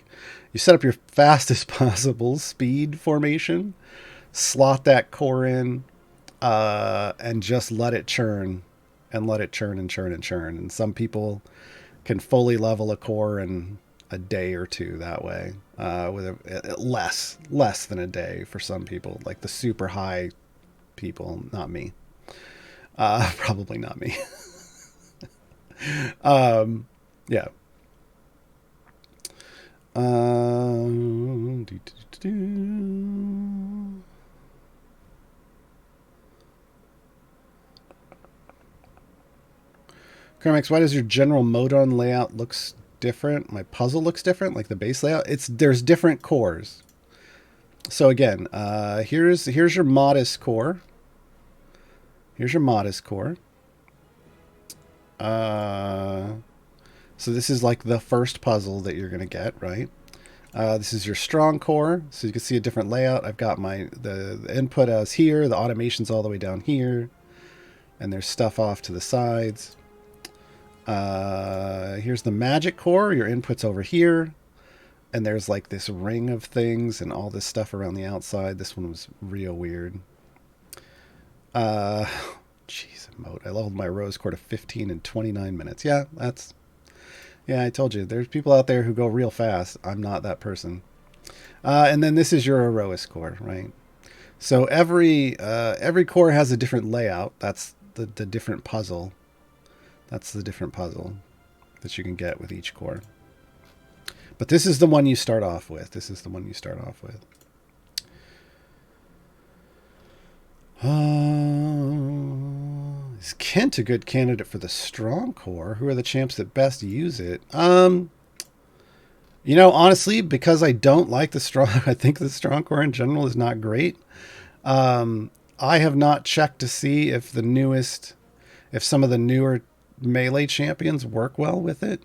You set up your fastest possible speed formation, slot that core in, and just let it churn, and let it churn and churn and churn. And some people can fully level a core in a day or two that way, with less than a day for some people, like the super high people. Not me. Probably not me. Yeah. Carmax, why does your general Modron layout looks different? My puzzle looks different, like the base layout. There's different cores. So again, here's your modest core. Here's your modest core. So this is like the first puzzle that you're gonna get, right? This is your strong core, so you can see a different layout. I've got the input as here, the automation's all the way down here, and there's stuff off to the sides. Here's the magic core, your input's over here, and there's like this ring of things and all this stuff around the outside. This one was real weird. Jeez, I leveled my rose core to 15 in 29 minutes. Yeah, I told you, there's people out there who go real fast. I'm not that person. And then this is your Aroas core, right? So every core has a different layout. That's the different puzzle. That's the different puzzle that you can get with each core. But this is the one you start off with. Is Kent a good candidate for the strong core? Who are the champs that best use it? Honestly, because I don't like the strong, I think the strong core in general is not great. I have not checked to see if some of the newer melee champions work well with it.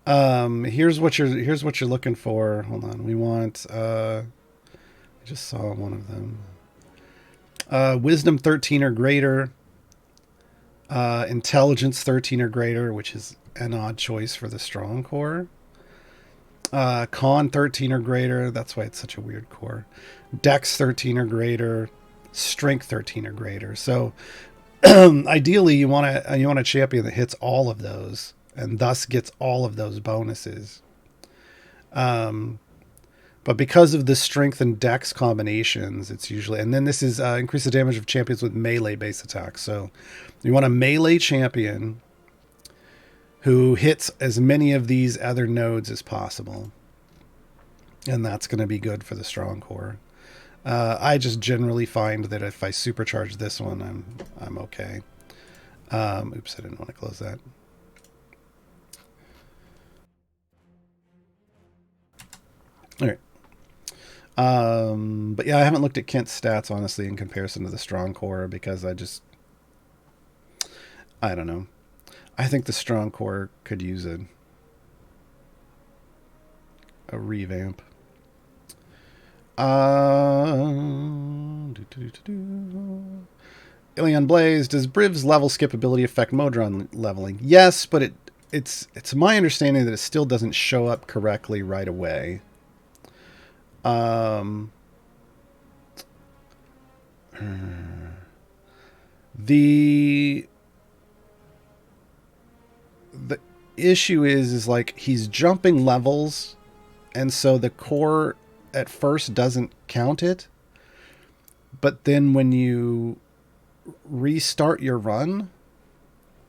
Here's what you're looking for. Hold on, we want. I just saw one of them. Wisdom 13 or greater. Intelligence 13 or greater, which is an odd choice for the strong core. Con 13 or greater. That's why it's such a weird core. Dex 13 or greater. Strength 13 or greater. So ideally, you want a champion that hits all of those and thus gets all of those bonuses. But because of the strength and dex combinations, it's usually... And then this is increase the damage of champions with melee base attacks. So you want a melee champion who hits as many of these other nodes as possible. And that's going to be good for the strong core. I just generally find that if I supercharge this one, I'm okay. Oops, I didn't want to close that. All right. But yeah, I haven't looked at Kent's stats, honestly, in comparison to the strong core, because I don't know. I think the strong core could use a revamp. Ilion Blaze, does Briv's level skip ability affect Modron leveling? Yes, but it's my understanding that it still doesn't show up correctly right away. The issue is like he's jumping levels, and so the core at first doesn't count it, but then when you restart your run,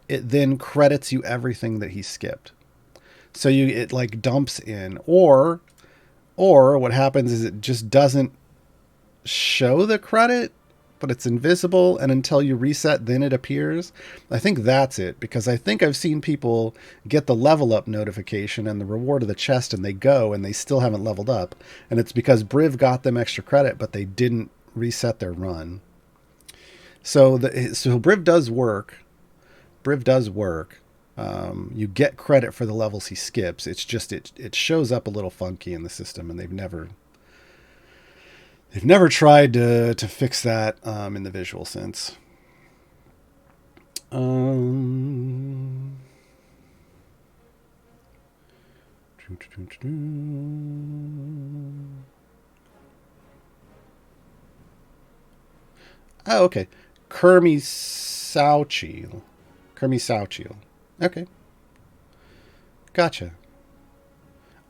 it then credits you everything that he skipped. So it like dumps in, or what happens is it just doesn't show the credit, but it's invisible, and until you reset, then it appears. I think that's it, because I think I've seen people get the level up notification and the reward of the chest, and they go, and they still haven't leveled up, and it's because Briv got them extra credit, but they didn't reset their run. So Briv does work. You get credit for the levels he skips. It's just it shows up a little funky in the system, and they've never tried to fix that in the visual sense. Oh, okay. Kermisauchiel. Kermisauchiel. Okay. Gotcha.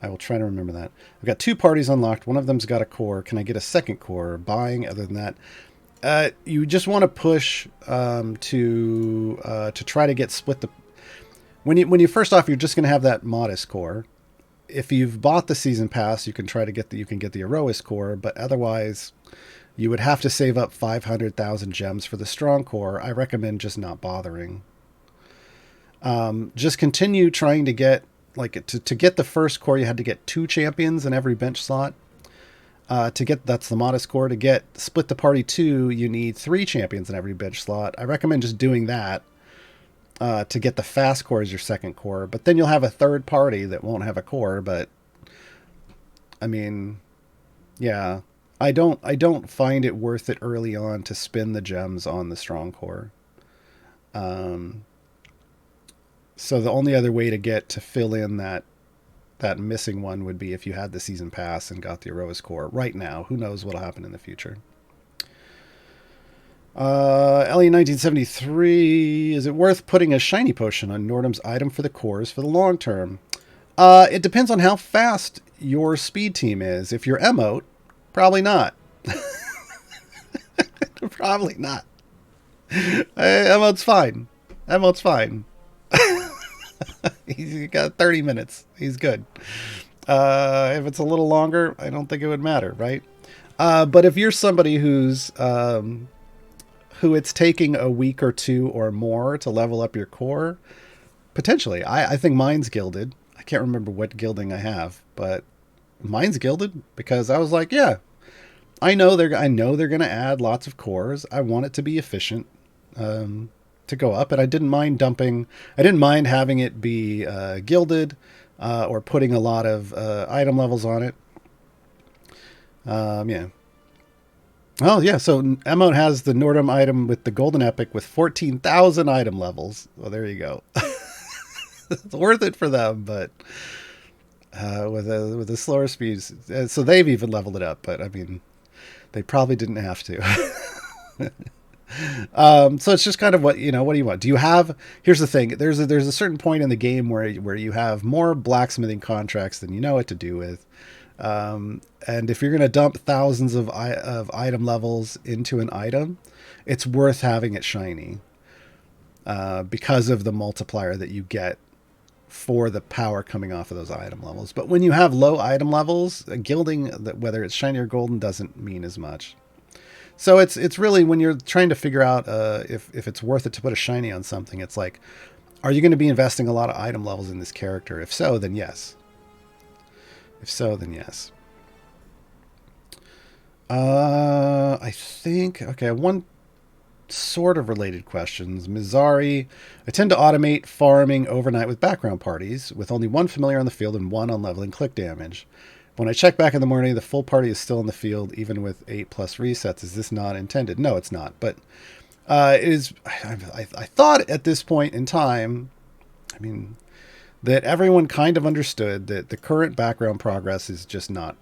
I will try to remember that. I've got 2 parties unlocked. One of them's got a core. Can I get a second core? Buying. Other than that, you just want to push to try to get split the. When you first off, you're just going to have that modest core. If you've bought the season pass, you can try to get the Aerois core, but otherwise, you would have to save up 500,000 gems for the strong core. I recommend just not bothering. Just continue trying to get to get the first core. You had to get 2 champions in every bench slot. That's the modest core. To get split the party 2, you need 3 champions in every bench slot. I recommend just doing that. To get the fast core as your second core, but then you'll have a third party that won't have a core. But I mean, yeah, I don't find it worth it early on to spend the gems on the strong core. So the only other way to fill in that missing one would be if you had the season pass and got the Aerois core right now. Who knows what'll happen in the future? Ellie 1973, is it worth putting a shiny potion on Nordum's item for the cores for the long term? It depends on how fast your speed team is. If you're emote, probably not. Probably not. Emote's fine. Emote's fine. He's got 30 minutes. He's good. If it's a little longer, I don't think it would matter, right? But if you're somebody who it's taking a week or 2 or more to level up your core, potentially. I think mine's gilded. I can't remember what gilding I have, but mine's gilded because I was like, yeah, I know they're going to add lots of cores. I want it to be efficient to go up, and I didn't mind having it be gilded or putting a lot of item levels on it. Yeah. Oh, yeah, so Emote has the Nordum item with the Golden Epic with 14,000 item levels. Well, there you go. It's worth it for them, but with the slower speeds. So they've even leveled it up, but I mean, they probably didn't have to. So it's just kind of what do you want? Do you have, here's the thing, there's a certain point in the game where you have more blacksmithing contracts than you know what to do with. And if you're going to dump thousands of item levels into an item, it's worth having it shiny because of the multiplier that you get for the power coming off of those item levels. But when you have low item levels, gilding, whether it's shiny or golden, doesn't mean as much. So it's really when you're trying to figure out if it's worth it to put a shiny on something, it's like, are you going to be investing a lot of item levels in this character? If so, then yes. If so, then yes. I think, okay, one sort of related questions. Mizari, I tend to automate farming overnight with background parties, with only 1 familiar on the field and 1 on leveling click damage. When I check back in the morning, the full party is still in the field, even with 8+ resets. Is this not intended? No, it's not. But it is. I thought at this point in time, I mean, that everyone kind of understood that the current background progress is just not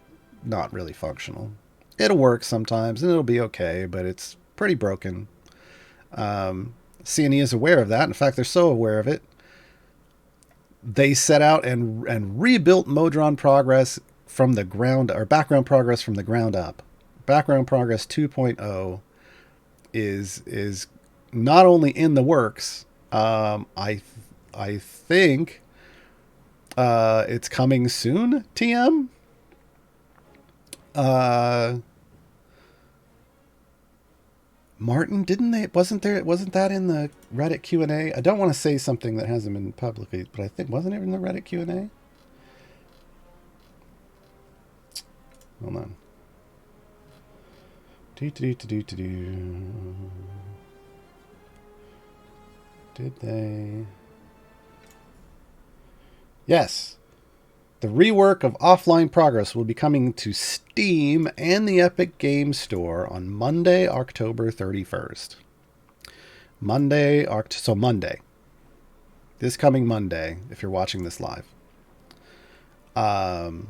really functional. It'll work sometimes and it'll be okay, but it's pretty broken. CNE is aware of that. In fact, they're so aware of it, they set out and rebuilt Modron progress from the ground, or background progress from the ground up. Background progress 2.0 is not only in the works. I think it's coming soon. TM. Martin, wasn't that in the Reddit Q&A? I don't want to say something that hasn't been publicly, but I think, wasn't it in the Reddit Q&A? Hold on. Did they? Yes. The rework of Offline Progress will be coming to Steam and the Epic Games Store on Monday, October 31st. Monday. This coming Monday, if you're watching this live. And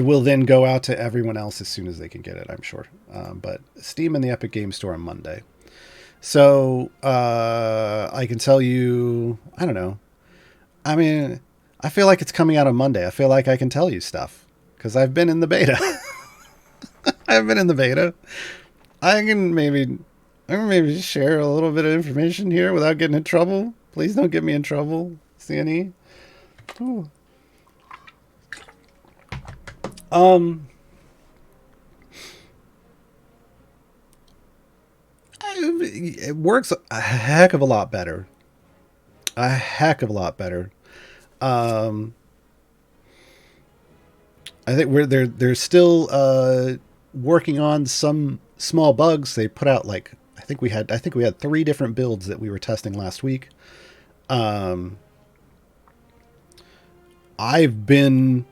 will then go out to everyone else as soon as they can get it, I'm sure. But Steam and the Epic Game Store on Monday. So I can tell you, I don't know. I mean, I feel like it's coming out on Monday. I feel like I can tell you stuff because I've been in the beta. I've been in the beta. I can maybe just share a little bit of information here without getting in trouble. Please don't get me in trouble, CNE. Ooh. It works a heck of a lot better. A heck of a lot better. I think they're still working on some small bugs. They put out like I think we had 3 different builds that we were testing last week. I've been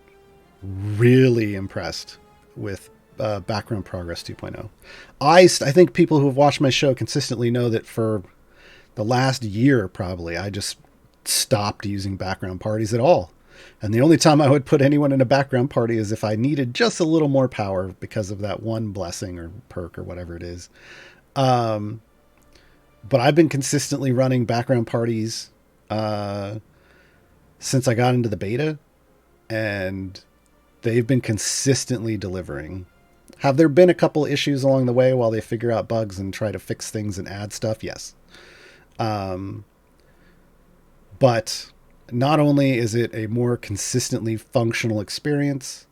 really impressed with Background Progress 2.0. I think people who have watched my show consistently know that for the last year, probably, I just stopped using background parties at all. And the only time I would put anyone in a background party is if I needed just a little more power because of that one blessing or perk or whatever it is. But I've been consistently running background parties since I got into the beta, and they've been consistently delivering. Have there been a couple issues along the way while they figure out bugs and try to fix things and add stuff? Yes. But not only is it a more consistently functional experience,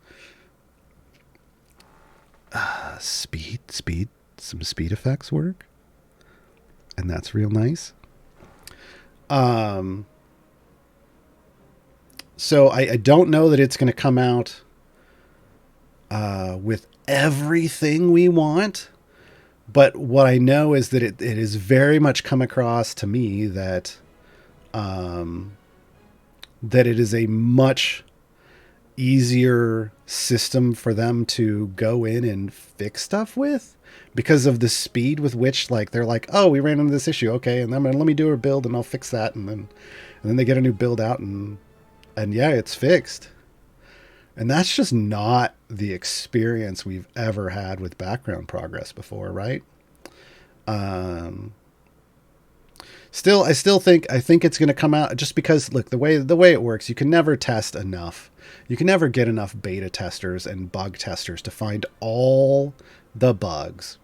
some speed effects work, and that's real nice. So I don't know that it's going to come out with everything we want, but what I know is that it is very much come across to me that that it is a much easier system for them to go in and fix stuff with because of the speed with which like they're like, oh, we ran into this issue, okay, and then let me do a build and I'll fix that, and then they get a new build out and yeah, it's fixed. And that's just not the experience we've ever had with Background Progress before, right? I think it's going to come out just because, look, the way it works, you can never test enough. You can never get enough beta testers and bug testers to find all the bugs.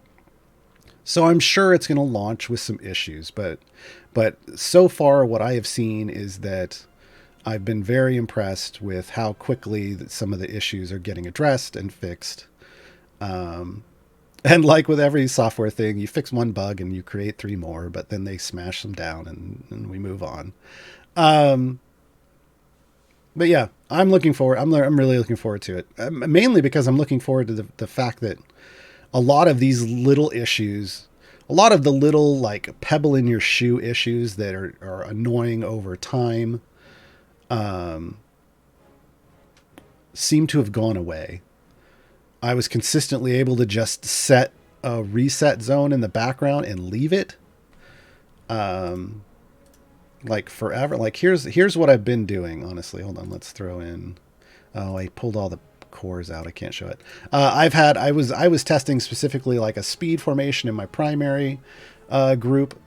So I'm sure it's going to launch with some issues, but so far what I have seen is that I've been very impressed with how quickly that some of the issues are getting addressed and fixed. And like with every software thing, you fix one bug and you create 3 more, but then they smash them down and we move on. But yeah, I'm really looking forward to it. Mainly because I'm looking forward to the fact that a lot of these little issues, a lot of the little like pebble in your shoe issues that are annoying over time, seem to have gone away. I was consistently able to just set a reset zone in the background and leave it. Like forever. Like here's what I've been doing, honestly. Hold on, let's throw in. Oh, I pulled all the cores out. I can't show it. I was testing specifically like a speed formation in my primary group,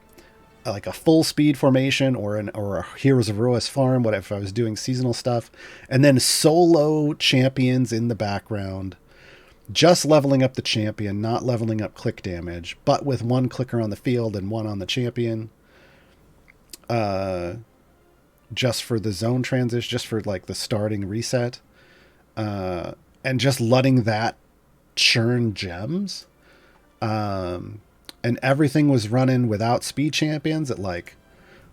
like a full speed formation or a Heroes of Roas farm, whatever, if I was doing seasonal stuff, and then solo champions in the background, just leveling up the champion, not leveling up click damage, but with 1 clicker on the field and 1 on the champion, just for the zone transition, just for like the starting reset, and just letting that churn gems. And everything was running without speed champions at like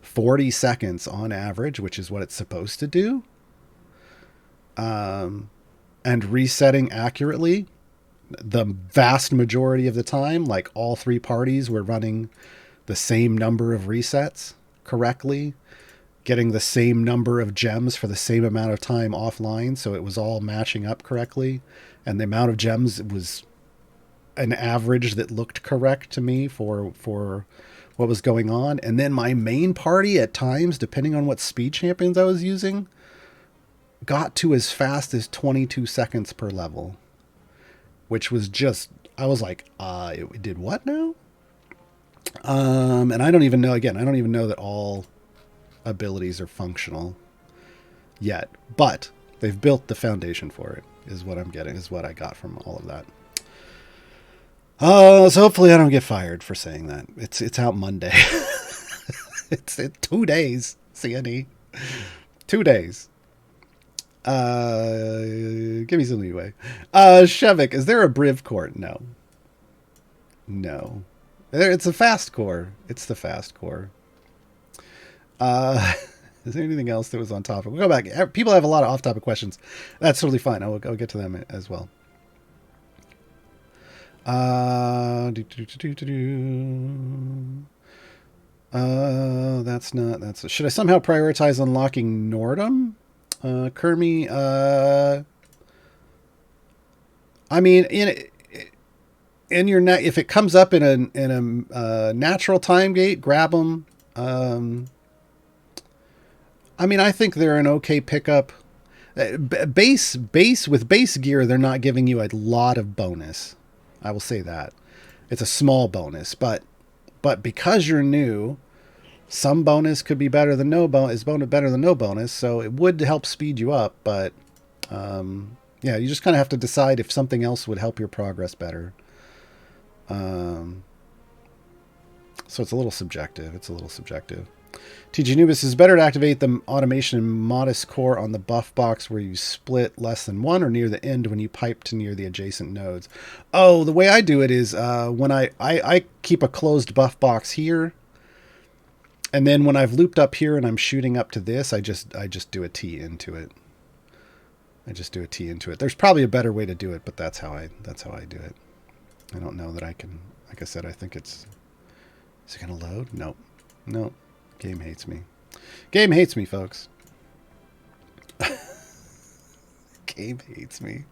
40 seconds on average, which is what it's supposed to do. And resetting accurately the vast majority of the time. Like all 3 parties were running the same number of resets correctly, getting the same number of gems for the same amount of time offline. So it was all matching up correctly. And the amount of gems was an average that looked correct to me for what was going on. And then my main party at times, depending on what speed champions I was using, got to as fast as 22 seconds per level, which was just, I was like, it did what now? And I don't even know, again, I don't even know that all abilities are functional yet, but they've built the foundation for it, is what I'm getting, is what I got from all of that. So hopefully I don't get fired for saying that. It's out Monday. It's 2 days, CNE. 2 days. Give me some leeway. Shevik, is there a Briv court? No. It's a fast core. It's the fast core. Is there anything else that was on topic? We'll go back. People have a lot of off-topic questions. That's totally fine. I'll get to them as well. Should I somehow prioritize unlocking Nordum? Kermie, I mean, in your if it comes up in a natural time gate, grab them. I mean, I think they're an okay pickup. Base with base gear, they're not giving you a lot of bonus. I will say that it's a small bonus, but because you're new, some bonus could be better than no bonus. Better than no bonus, so it would help speed you up. But yeah, you just kind of have to decide if something else would help your progress better. So it's a little subjective. TG Nubis is better to activate the automation in modest core on the buff box where you split less than one, or near the end when you pipe to near the adjacent nodes. Oh, the way I do it is when I keep a closed buff box here, and then when I've looped up here and I'm shooting up to this, I just do a T into it. There's probably a better way to do it, but that's how I do it. I don't know that I can. Like I said, I think it's. Is it gonna load? Nope. Game hates me. Game hates me, folks. Game hates me.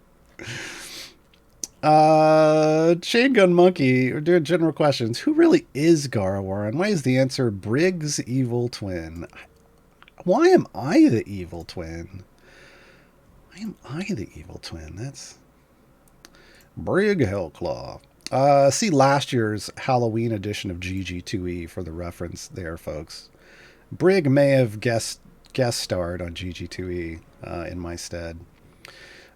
Chain Gun Monkey, we're doing general questions. Who really is Gaarawarr, and why is the answer Briggs' evil twin? Why am I the evil twin? That's Brig Hellclaw. See last year's Halloween edition of GG2E for the reference there, folks. Brig may have guest starred on GG2E in my stead.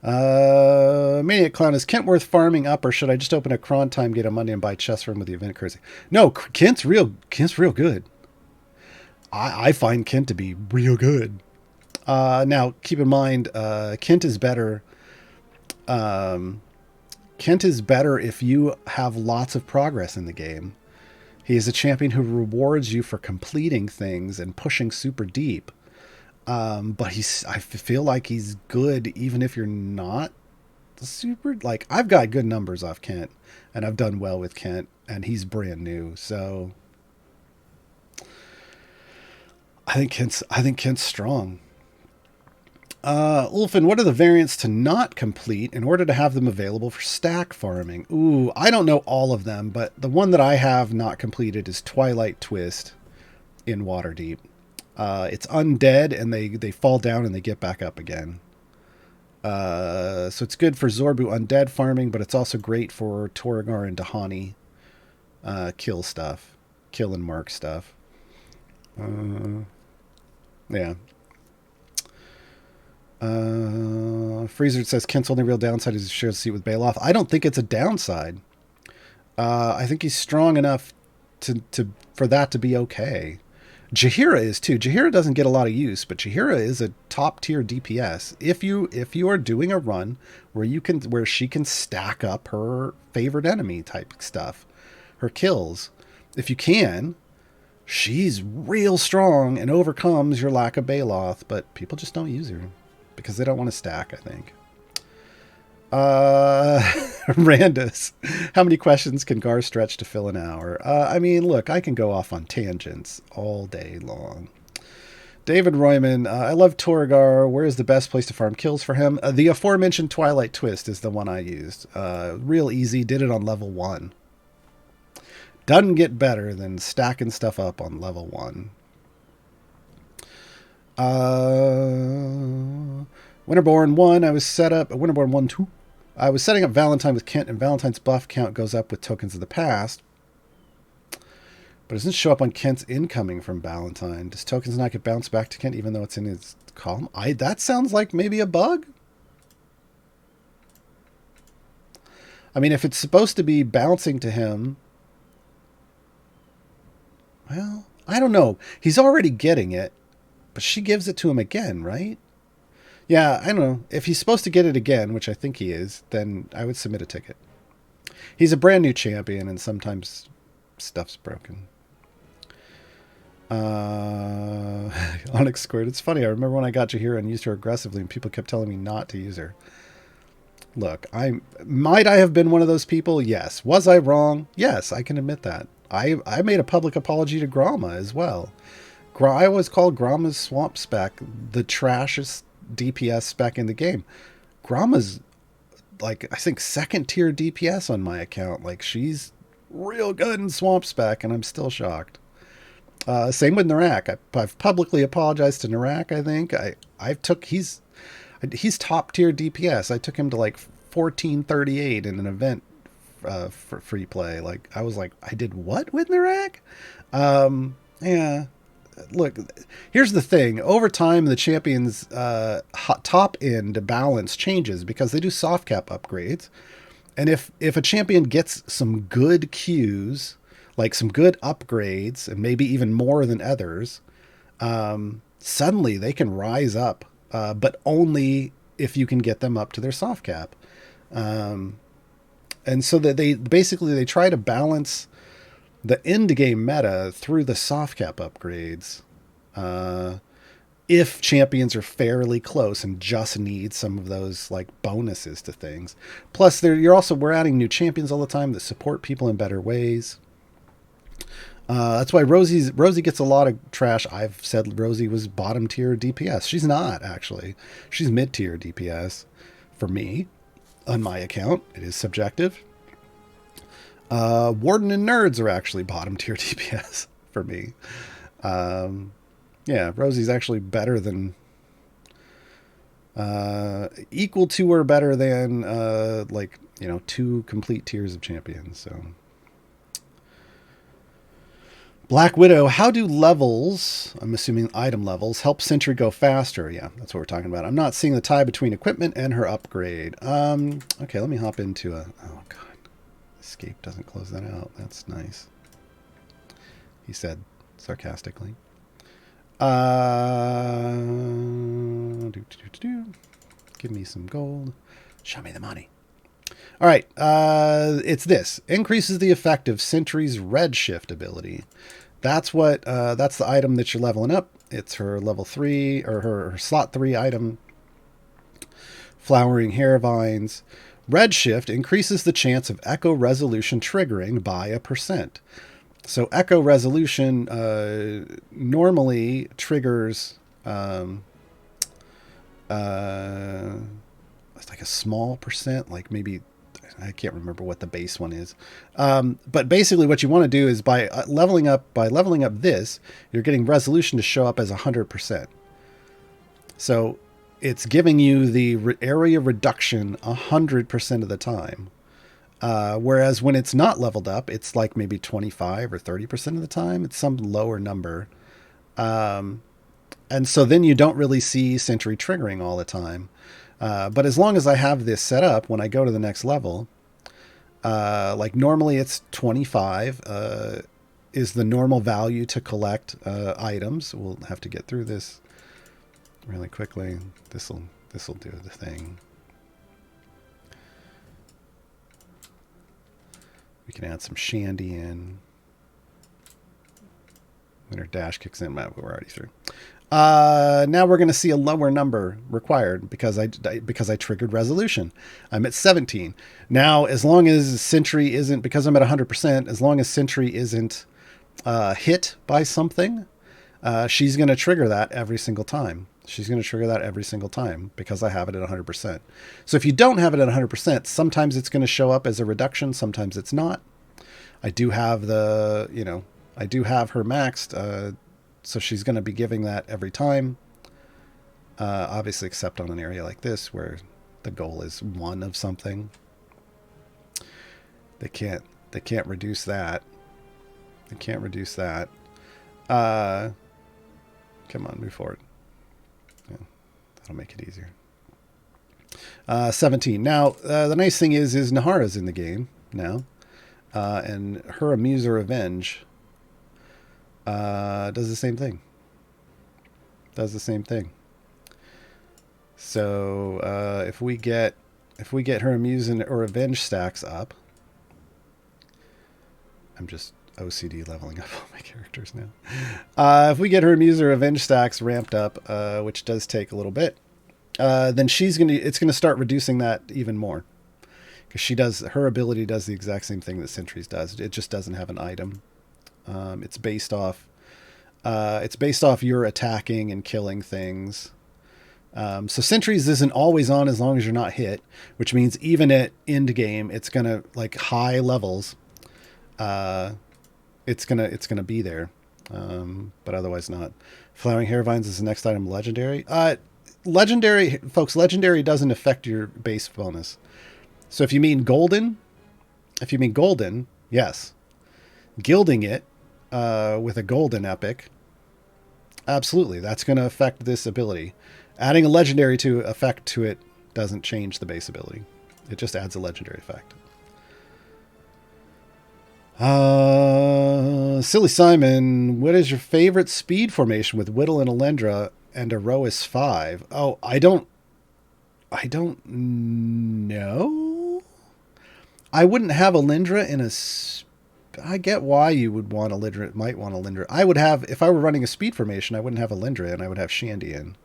Maniac Clown, is Kent worth farming up, or should I just open a cron time gate on Monday and buy chest room with the event currency? No, Kent's real good. I find Kent to be real good. Now keep in mind, Kent is better. Kent is better if you have lots of progress in the game. He is a champion who rewards you for completing things and pushing super deep. But I feel like he's good even if you're not super. Like, I've got good numbers off Kent, and I've done well with Kent, and he's brand new. So I think Kent's strong. Ulfin, what are the variants to not complete in order to have them available for stack farming? Ooh, I don't know all of them, but the one that I have not completed is Twilight Twist in Waterdeep. It's undead, and they fall down and they get back up again. So it's good for Zorbu undead farming, but it's also great for Torgar and Dahani kill and mark stuff. Yeah. Freezer says Kent's only real downside is he shares a seat with Baloth. I don't think it's a downside. I think he's strong enough for that to be okay. Jaheira is too. Jaheira doesn't get a lot of use, but Jaheira is a top tier DPS. If you are doing a run where she can stack up her favorite enemy type stuff, her kills, if you can, she's real strong and overcomes your lack of Baloth, but people just don't use her because they don't want to stack, I think. Randus, how many questions can Gar stretch to fill an hour? I mean, look, I can go off on tangents all day long. David Royman, I love Torgar. Where is the best place to farm kills for him? The aforementioned Twilight Twist is the one I used. Real easy, did it on level 1. Doesn't get better than stacking stuff up on level 1. Winterborn 1, I was set up... Winterborn 1, 2. I was setting up Valentine with Kent, and Valentine's buff count goes up with tokens of the past. But it doesn't show up on Kent's incoming from Valentine. Does tokens not get bounced back to Kent even though it's in his column? That sounds like maybe a bug. I mean, if it's supposed to be bouncing to him... Well, I don't know. He's already getting it, but she gives it to him again, right? Yeah, I don't know. If he's supposed to get it again, which I think he is, then I would submit a ticket. He's a brand new champion, and sometimes stuff's broken. Onyx squared. It's funny. I remember when I got Jaheira and used her aggressively, and people kept telling me not to use her. Look, might I have been one of those people? Yes. Was I wrong? Yes, I can admit that. I made a public apology to Gromma as well. I always called Gromma's swamp spec the trashest DPS spec in the game. Gromma's like, I think, second tier DPS on my account. Like, she's real good in swamp spec, and I'm still shocked. Same with Narak. I've publicly apologized to Narak. I think he's top tier DPS. I took him to like 1438 in an event for free play. Like, I was like, I did what with Narak? Yeah. Look, here's the thing. Over time, the champions' top end balance changes because they do soft cap upgrades. And if a champion gets some good Qs, like some good upgrades, and maybe even more than others, suddenly they can rise up, but only if you can get them up to their soft cap. And so that they try to balance the end game meta through the soft cap upgrades. If champions are fairly close and just need some of those like bonuses to things. Plus we're adding new champions all the time that support people in better ways. That's why Rosie gets a lot of trash. I've said Rosie was bottom tier DPS. She's not, actually. She's mid tier DPS for me on my account. It is subjective. Warden and Nerds are actually bottom tier DPS for me. Yeah, Rosie's actually better than... equal to or better than, like, 2 complete tiers of champions, so... Black Widow, how do levels, I'm assuming item levels, help Sentry go faster? Yeah, that's what we're talking about. I'm not seeing the tie between equipment and her upgrade. Okay, let me hop into oh god. Escape doesn't close that out. That's nice. He said sarcastically. Give me some gold. Show me the money. All right, it's this. Increases the effect of Sentry's Redshift ability. That's that's the item that you're leveling up. It's her level 3, or her slot 3 item. Flowering Hair Vines. Redshift increases the chance of Echo Resolution triggering by 1%. So Echo Resolution normally triggers... it's like a small percent, like maybe... I can't remember what the base one is. But basically what you want to do is by leveling up this, you're getting resolution to show up as 100%. So it's giving you the area reduction 100% of the time. Whereas when it's not leveled up, it's like maybe 25 or 30% of the time. It's some lower number. And so then you don't really see Sentry triggering all the time. But as long as I have this set up, when I go to the next level, like normally it's 25 is the normal value to collect items. We'll have to get through this really quickly. This'll do the thing. We can add some Shandy in. When her dash kicks in, we're already through. Now we're going to see a lower number required because I triggered resolution. I'm at 17. Now, as long as Sentry isn't, because I'm at 100%, as long as Sentry isn't hit by something, she's going to trigger that every single time. She's going to trigger that every single time because I have it at 100%. So if you don't have it at 100%, sometimes it's going to show up as a reduction. Sometimes it's not. I do have I do have her maxed, so she's going to be giving that every time. Obviously, except on an area like this where the goal is 1 of something. They can't reduce that. They can't reduce that. Come on, move forward. Yeah, that'll make it easier. 17. Now, the nice thing is Nahara's in the game now. And her Amuse or Revenge does the same thing. So if we get her Amuse or Revenge stacks up, I'm just OCD leveling up all my characters now. If we get her Amuse or Revenge stacks ramped up, which does take a little bit, then it's gonna start reducing that even more, because her ability does the exact same thing that Sentry's does. It just doesn't have an item. It's based off your attacking and killing things. So Sentries isn't always on as long as you're not hit, which means even at end game, it's gonna, like, high levels. It's gonna be there, but otherwise not. Flowering Hair Vines is the next item. Legendary. Legendary, folks. Legendary doesn't affect your base bonus. So if you mean golden, yes. Gilding it with a golden epic, absolutely, that's going to affect this ability. Adding a legendary effect to it doesn't change the base ability. It just adds a legendary effect. Silly Simon, what is your favorite speed formation with Whittle and Alendra and a Roas 5? Oh, I don't know. I wouldn't have Alendra in a... I get why you would want Alendra. Might want Alendra. I would have, if I were running a speed formation, I wouldn't have Alendra in. I would have Shandy in.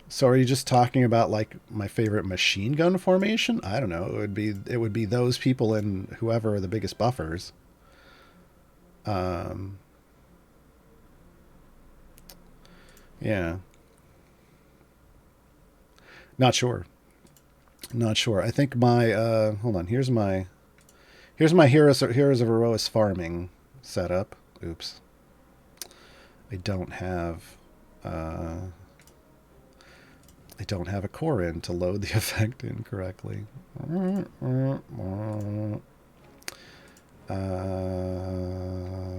So are you just talking about, like, my favorite machine gun formation? I don't know. It would be those people and whoever are the biggest buffers. Yeah. Not sure. I think my hold on. Here's my Heroes of Erois farming setup. Oops. I don't have a core in to load the effect in correctly.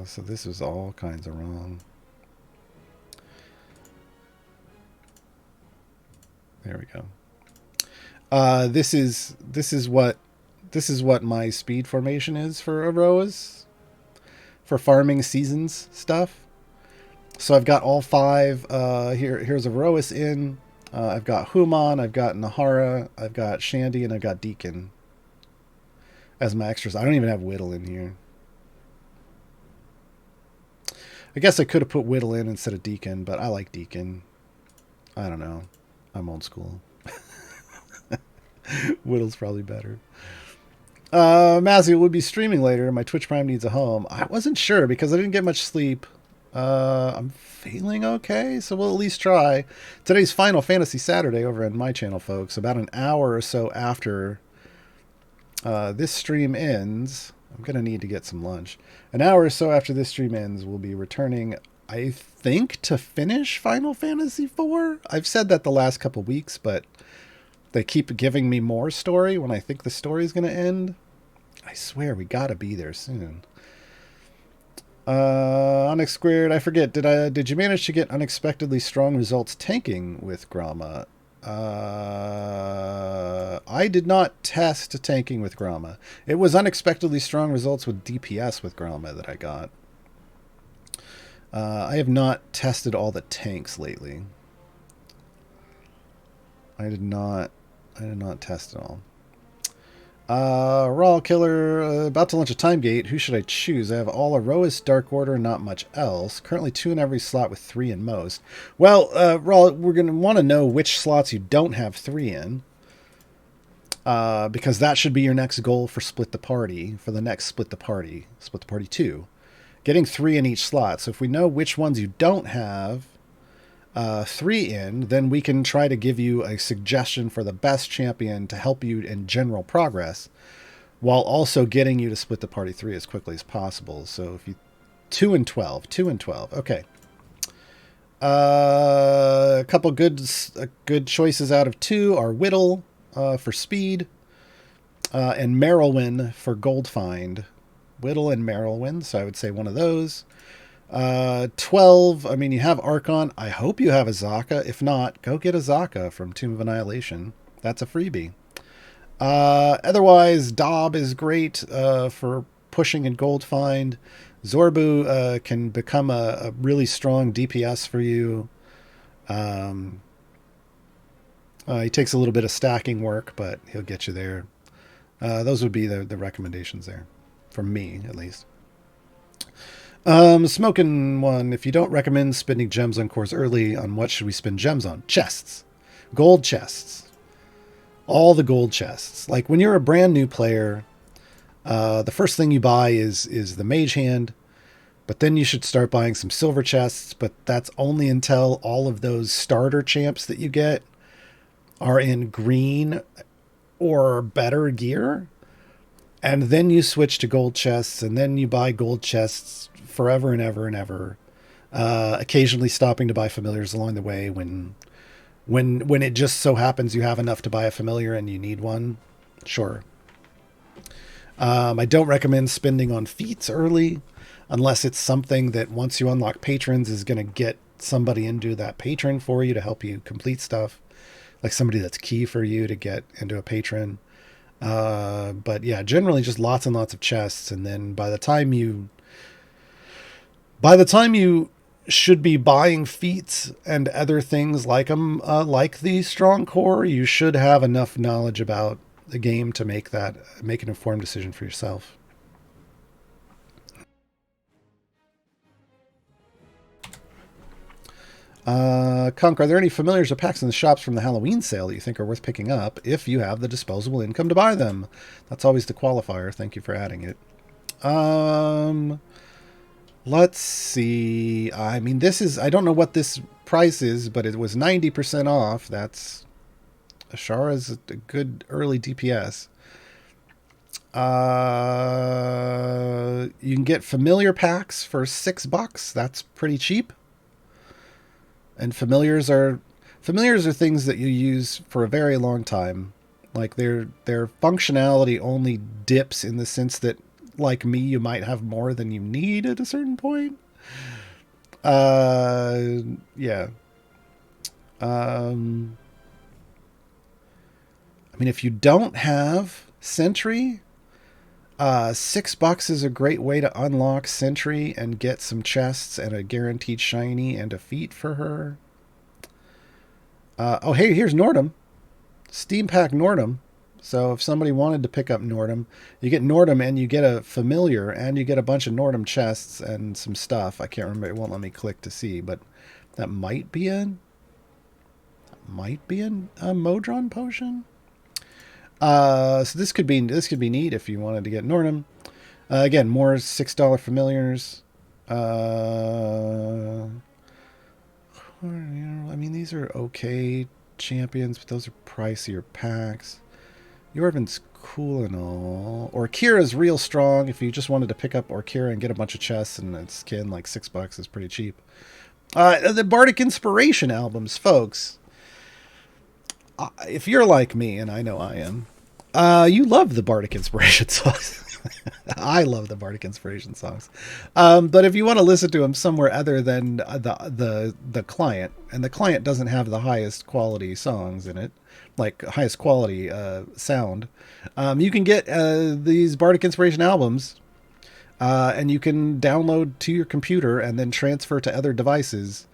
So this is all kinds of wrong. There we go. This is what my speed formation is for Aroas, for farming seasons stuff. So I've got all 5 here's Aroas in. I've got Human, I've got Nahara, I've got Shandy, and I've got Deacon as my extras. I don't even have Whittle in here. I guess I could have put Whittle in instead of Deacon, but I like Deacon. I don't know. I'm old school. Whittle's probably better. Mazzy will be streaming later. My Twitch Prime needs a home. I wasn't sure because I didn't get much sleep. I'm feeling okay, so we'll at least try. Today's Final Fantasy Saturday over on my channel, folks. About an hour or so after this stream ends, I'm going to need to get some lunch. An hour or so after this stream ends, we'll be returning, I think, to finish Final Fantasy IV. I've said that the last couple weeks, but they keep giving me more story when I think the story's going to end. I swear, we got to be there soon. Onyx Squared, I forget, did you manage to get unexpectedly strong results tanking with Gromma? I did not test tanking with Gromma. It was unexpectedly strong results with DPS with Gromma that I got. I have not tested all the tanks lately. I did not test it all. Raw Killer, about to launch a time gate. Who should I choose? I have all Aroas, Dark Order, not much else. Currently 2 in every slot with 3 in most. Well, Raw, we're going to want to know which slots you don't have 3 in. Because that should be your next goal for Split the Party, for the next Split the Party 2. Getting 3 in each slot. So if we know which ones you don't have 3 in, then we can try to give you a suggestion for the best champion to help you in general progress, while also getting you to split the party 3 as quickly as possible. So if you 2 and 12, okay. A couple good choices out of 2 are Whittle for speed, and Merylwyn for gold find. Whittle and Merylwyn, so I would say one of those. 12, I mean, you have Archon. I hope you have a Zaka. If not, go get a Zaka from Tomb of Annihilation. That's a freebie. Otherwise, Dob is great for pushing and gold find. Zorbu can become a really strong DPS for you. He takes a little bit of stacking work, but he'll get you there. Those would be the recommendations there, from me at least. Smoking one. If you don't recommend spending gems on cores early, on what should we spend gems on? Chests. Gold chests. All the gold chests. Like when you're a brand new player, the first thing you buy is the mage hand, but then you should start buying some silver chests, but that's only until all of those starter champs that you get are in green or better gear. And then you switch to gold chests, and then you buy gold chests forever and ever and ever. Occasionally stopping to buy familiars along the way when it just so happens you have enough to buy a familiar and you need one. Sure. I don't recommend spending on feats early unless it's something that once you unlock patrons is going to get somebody into that patron for you to help you complete stuff. Like somebody that's key for you to get into a patron. But yeah, generally just lots and lots of chests. And then by the time you should be buying feats and other things like them, like the strong core, you should have enough knowledge about the game to make an informed decision for yourself. Kunk, are there any familiars or packs in the shops from the Halloween sale that you think are worth picking up if you have the disposable income to buy them? That's always the qualifier. Thank you for adding it. Let's see. I mean, I don't know what this price is, but it was 90% off. That's Ashara's a good early DPS. You can get familiar packs for $6. That's pretty cheap. And familiars are things that you use for a very long time. Like their functionality only dips in the sense that, like me, you might have more than you need at a certain point. Yeah. I mean, if you don't have Sentry, $6 is a great way to unlock Sentry and get some chests and a guaranteed shiny and a feat for her. Oh, hey, here's Nordum. Steam Pack Nordum. So if somebody wanted to pick up Nordum, you get Nordum and you get a familiar and you get a bunch of Nordum chests and some stuff. I can't remember. It won't let me click to see, but that might be a Modron potion. So this could be neat if you wanted to get Nordum. Again, more $6 familiars. I mean, these are okay champions, but those are pricier packs. Yorvin's cool and all. Orkira's real strong. If you just wanted to pick up Orkira and get a bunch of chests and its skin, like $6 is pretty cheap. The Bardic Inspiration albums, folks. If you're like me, and I know I am, you love the Bardic Inspiration songs. I love the Bardic Inspiration songs. But if you want to listen to them somewhere other than the client, and the client doesn't have the highest quality songs in it, like highest quality sound, you can get these Bardic Inspiration albums, and you can download to your computer and then transfer to other devices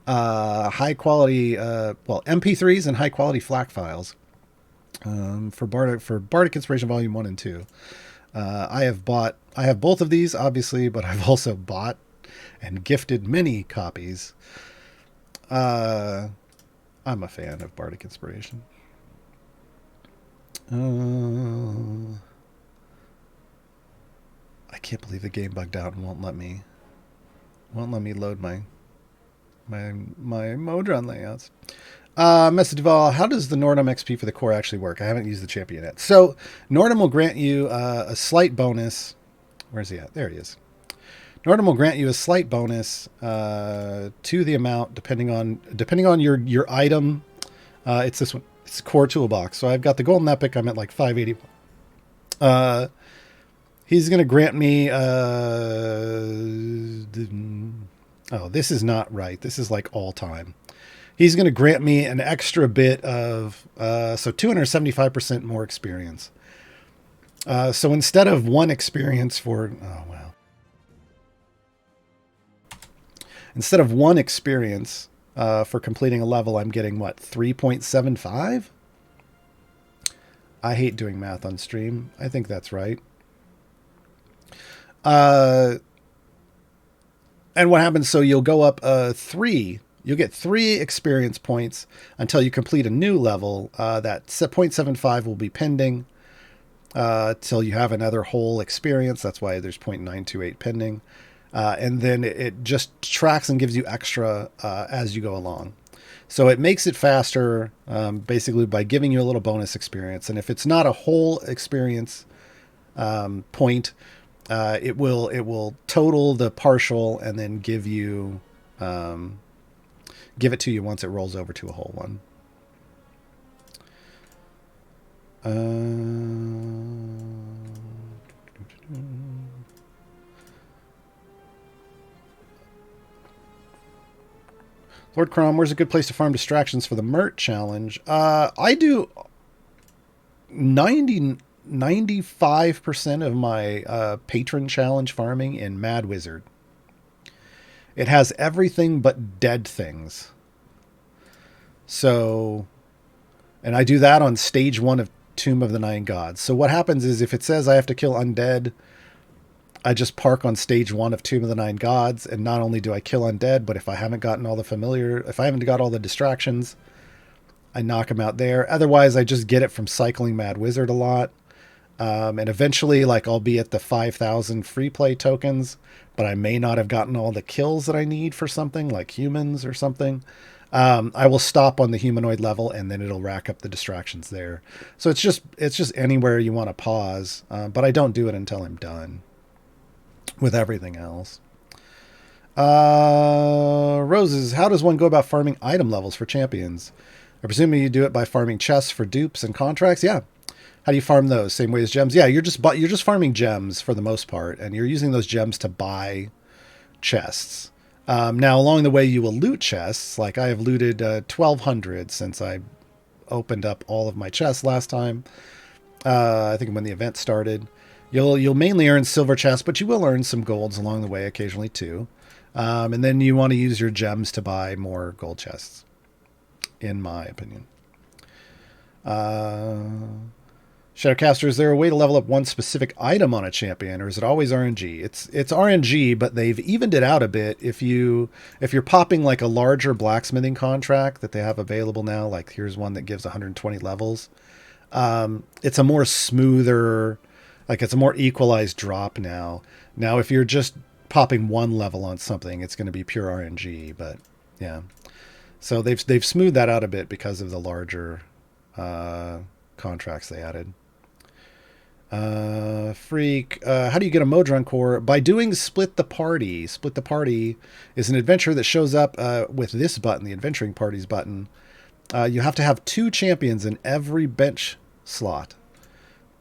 high quality, MP3s and high quality FLAC files for Bardic Inspiration Volume 1 and 2. I have both of these, obviously, but I've also bought and gifted many copies. I'm a fan of Bardic Inspiration. I can't believe the game bugged out and won't let me load my Modron layouts. Message Duval, how does the Nordum XP for the core actually work? I haven't used the champion yet. So Nordum will grant you a slight bonus. Where's he at? There he is. Nordum will grant you a slight bonus to the amount depending on your item. It's this one. It's core toolbox. So I've got the golden epic. I'm at like 580. He's going to grant me. Oh, this is not right. This is like all time. He's going to grant me an extra bit of so 275% more experience. So instead of 1 experience for instead of 1 experience for completing a level, I'm getting what, 3.75? I hate doing math on stream. I think that's right. And what happens? So you'll go up 3. You'll get 3 experience points until you complete a new level. That 0.75 will be pending till you have another whole experience. That's why there's 0.928 pending. And then it just tracks and gives you extra as you go along. So it makes it faster, basically by giving you a little bonus experience. And if it's not a whole experience point, it will total the partial and then give it to you once it rolls over to a whole one. Lord Crom, where's a good place to farm distractions for the Mert challenge? I do 95% of my patron challenge farming in Mad Wizard. It has everything but dead things. So, and I do that on stage 1 of Tomb of the Nine Gods. So what happens is if it says I have to kill undead, I just park on stage 1 of Tomb of the Nine Gods, and not only do I kill undead, but if I haven't gotten all the if I haven't got all the distractions, I knock them out there. Otherwise, I just get it from cycling Mad Wizard a lot. And eventually, like, I'll be at the 5,000 free play tokens, but I may not have gotten all the kills that I need for something like humans or something. I will stop on the humanoid level, and then it'll rack up the distractions there. So it's just anywhere you want to pause, but I don't do it until I'm done with everything else. Roses, how does one go about farming item levels for champions? I presume you do it by farming chests for dupes and contracts. Yeah. How do you farm those? Same way as gems? Yeah, you're just farming gems for the most part, and you're using those gems to buy chests. Now, along the way, you will loot chests. Like I have looted 1,200 since I opened up all of my chests last time. I think when the event started. You'll mainly earn silver chests, but you will earn some golds along the way occasionally too. And then you want to use your gems to buy more gold chests, in my opinion. Shadowcaster, is there a way to level up one specific item on a champion, or is it always RNG? It's RNG, but they've evened it out a bit. If you're popping like a larger blacksmithing contract that they have available now, like here's one that gives 120 levels, it's a more smoother, like it's a more equalized drop now. Now, if you're just popping 1 level on something, it's going to be pure RNG. But yeah, so they've smoothed that out a bit because of the larger contracts they added. Freak, how do you get a Modron core? By doing Split the Party. Split the Party is an adventure that shows up with this button, the Adventuring Parties button. You have to have 2 champions in every bench slot.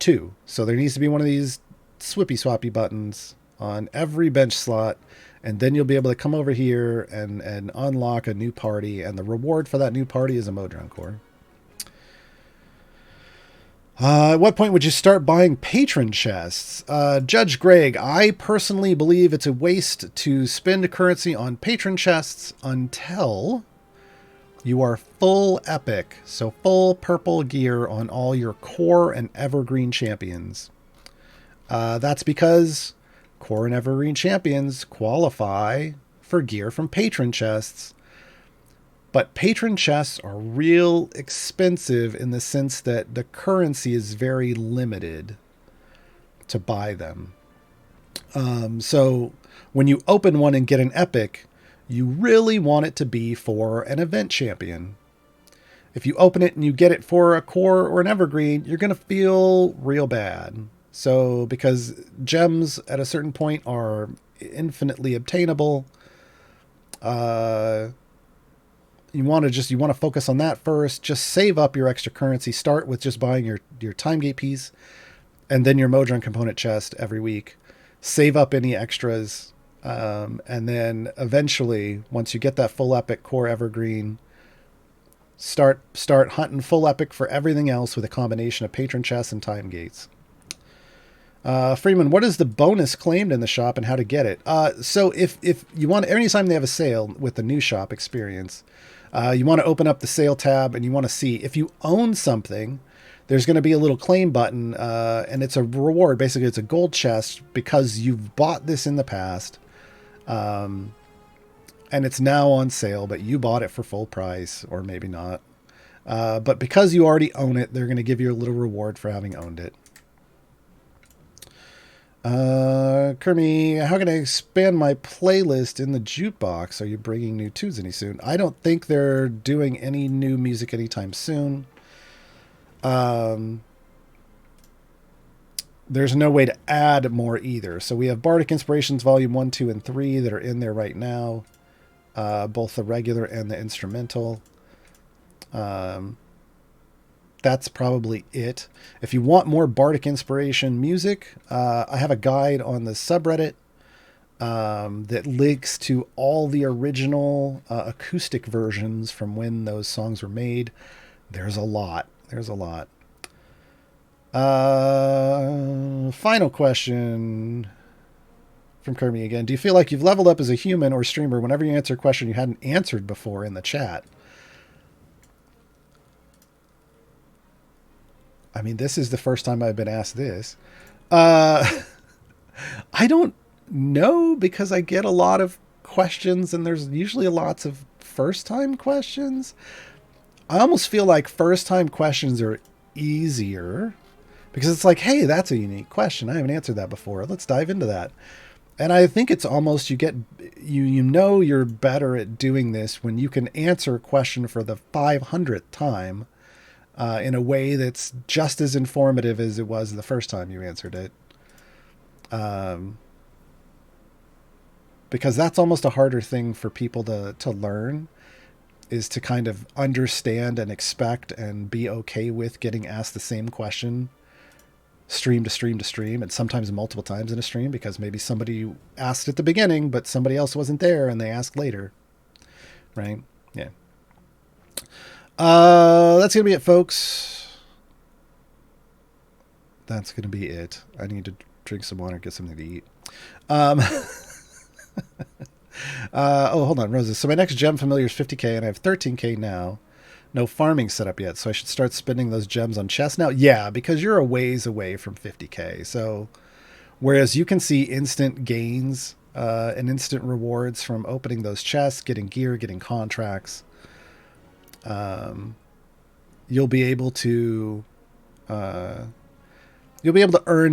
2. So there needs to be one of these swippy swappy buttons on every bench slot, and then you'll be able to come over here and unlock a new party, and the reward for that new party is a Modron core. At what point would you start buying patron chests? Judge Greg, I personally believe it's a waste to spend currency on patron chests until you are full epic, so full purple gear on all your core and evergreen champions. That's because core and evergreen champions qualify for gear from patron chests. But patron chests are real expensive in the sense that the currency is very limited to buy them. So when you open one and get an epic, you really want it to be for an event champion. If you open it and you get it for a core or an evergreen, you're going to feel real bad. So because gems at a certain point are infinitely obtainable. You want to focus on that first. Just save up your extra currency. Start with just buying your time gate piece and then your Modron component chest every week. Save up any extras. And then eventually, once you get that full epic core evergreen, start hunting full epic for everything else with a combination of patron chests and time gates. Freeman, what is the bonus claimed in the shop and how to get it? So if you want, anytime they have a sale with the new shop experience, you want to open up the sale tab and you want to see if you own something, there's going to be a little claim button, and it's a reward. Basically, it's a gold chest because you've bought this in the past, and it's now on sale, but you bought it for full price, or maybe not. But because you already own it, they're going to give you a little reward for having owned it. Kermie, how can I expand my playlist in the jukebox? Are you bringing new tunes any soon? I don't think they're doing any new music anytime soon. There's no way to add more either. So we have Bardic Inspirations Volume 1, 2, and 3 that are in there right now. Both the regular and the instrumental. That's probably it. If you want more Bardic Inspiration music, I have a guide on the subreddit that links to all the original acoustic versions from when those songs were made. There's a lot. Final question from Kermie again. Do you feel like you've leveled up as a human or streamer whenever you answer a question you hadn't answered before in the chat? I mean, this is the first time I've been asked this. I don't know, because I get a lot of questions and there's usually lots of first-time questions. I almost feel like first-time questions are easier because it's like, hey, that's a unique question. I haven't answered that before. Let's dive into that. And I think it's almost you know you're better at doing this when you can answer a question for the 500th time in a way that's just as informative as it was the first time you answered it. Because that's almost a harder thing for people to learn, is to kind of understand and expect and be okay with getting asked the same question stream to stream to stream, and sometimes multiple times in a stream, because maybe somebody asked at the beginning, but somebody else wasn't there and they asked later. Right? Yeah. That's going to be it, folks. That's going to be it. I need to drink some water, get something to eat. Oh, hold on, Roses. So my next gem familiar is 50k, and I have 13k now. No farming set up yet, so I should start spending those gems on chests now? Yeah, because you're a ways away from 50k. So, whereas you can see instant gains and instant rewards from opening those chests, getting gear, getting contracts, you'll be able to earn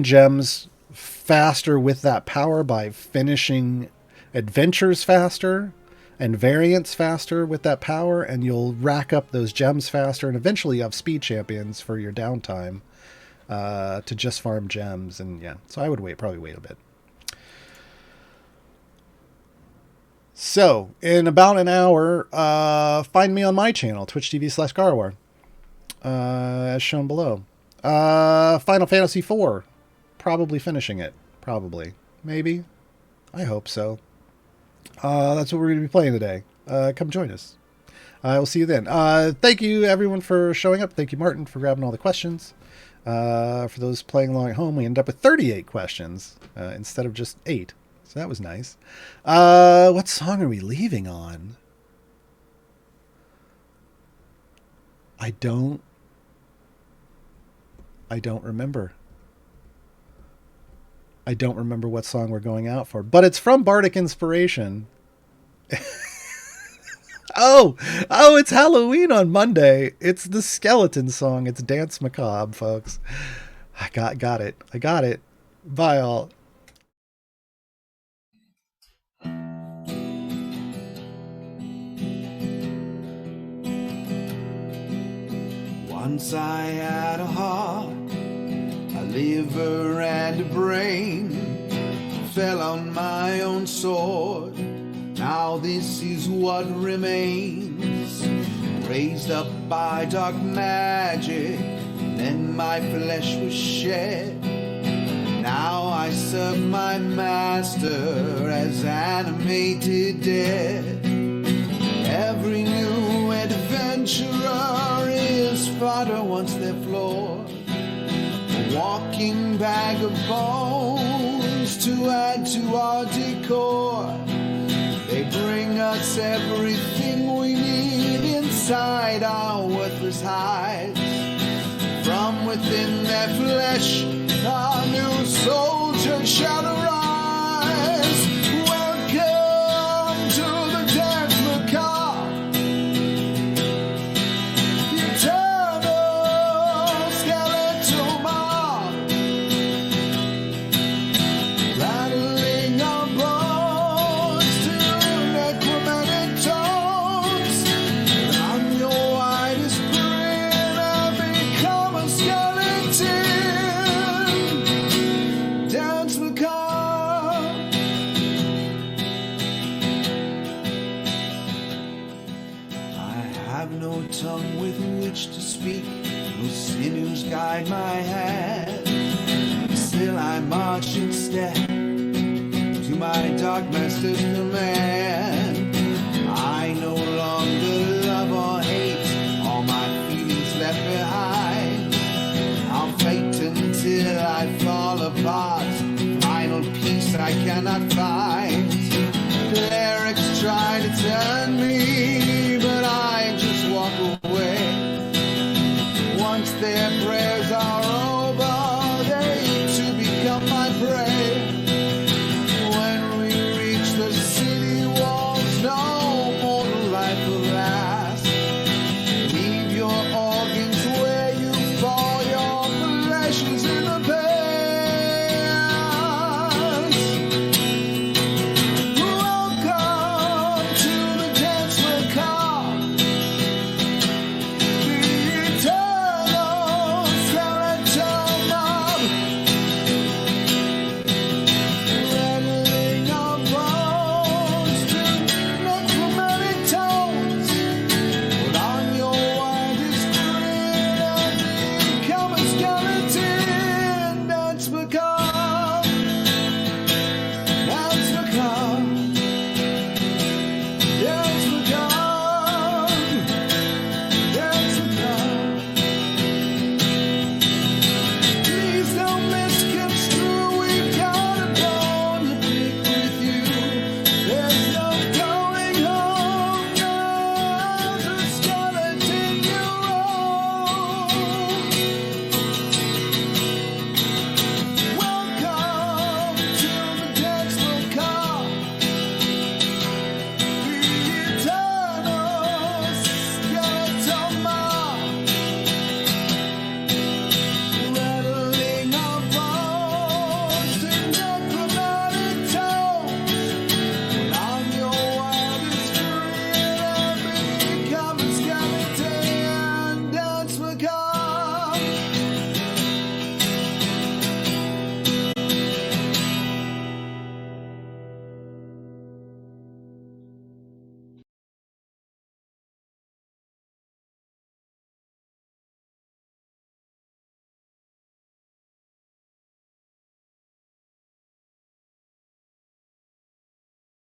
gems faster with that power by finishing adventures faster and variants faster with that power, and you'll rack up those gems faster, and eventually you have speed champions for your downtime to just farm gems. And yeah, so I would probably wait a bit. So in about an hour, find me on my channel, twitch.tv/Gaarawarr, as shown below. Final Fantasy IV, probably finishing it. Probably. Maybe. I hope so. That's what we're going to be playing today. Come join us. I will see you then. Thank you, everyone, for showing up. Thank you, Martin, for grabbing all the questions. For those playing along at home, we ended up with 38 questions instead of just 8. So that was nice. What song are we leaving on? I don't remember. I don't remember what song we're going out for, but it's from Bardic Inspiration. Oh, it's Halloween on Monday. It's the skeleton song. It's Dance Macabre, folks. I got it. I got it. Bye, all. Once I had a heart, a liver and a brain, fell on my own sword. Now this is what remains, raised up by dark magic. Then my flesh was shed. Now I serve my master as animated dead. Every new adventurer is fodder once they're floored. A walking bag of bones to add to our decor. They bring us everything we need inside our worthless hides. From within their flesh, our new soldier shall arise. Welcome to the dance macabre, the eternal skeletal mob, rattling our bones to necromantic tones. I'm your widest grin, I've become a skeleton. Dance macabre. I have no tongue with which to speak, no sinews guide my hand. Still I march in step to my dark master's command. I no longer love or hate, all my feelings left behind. I'll fight until I fall apart, final peace I cannot find. Clerics try to turn me, but I just walk away. Once their prayers are over, they too become my prey.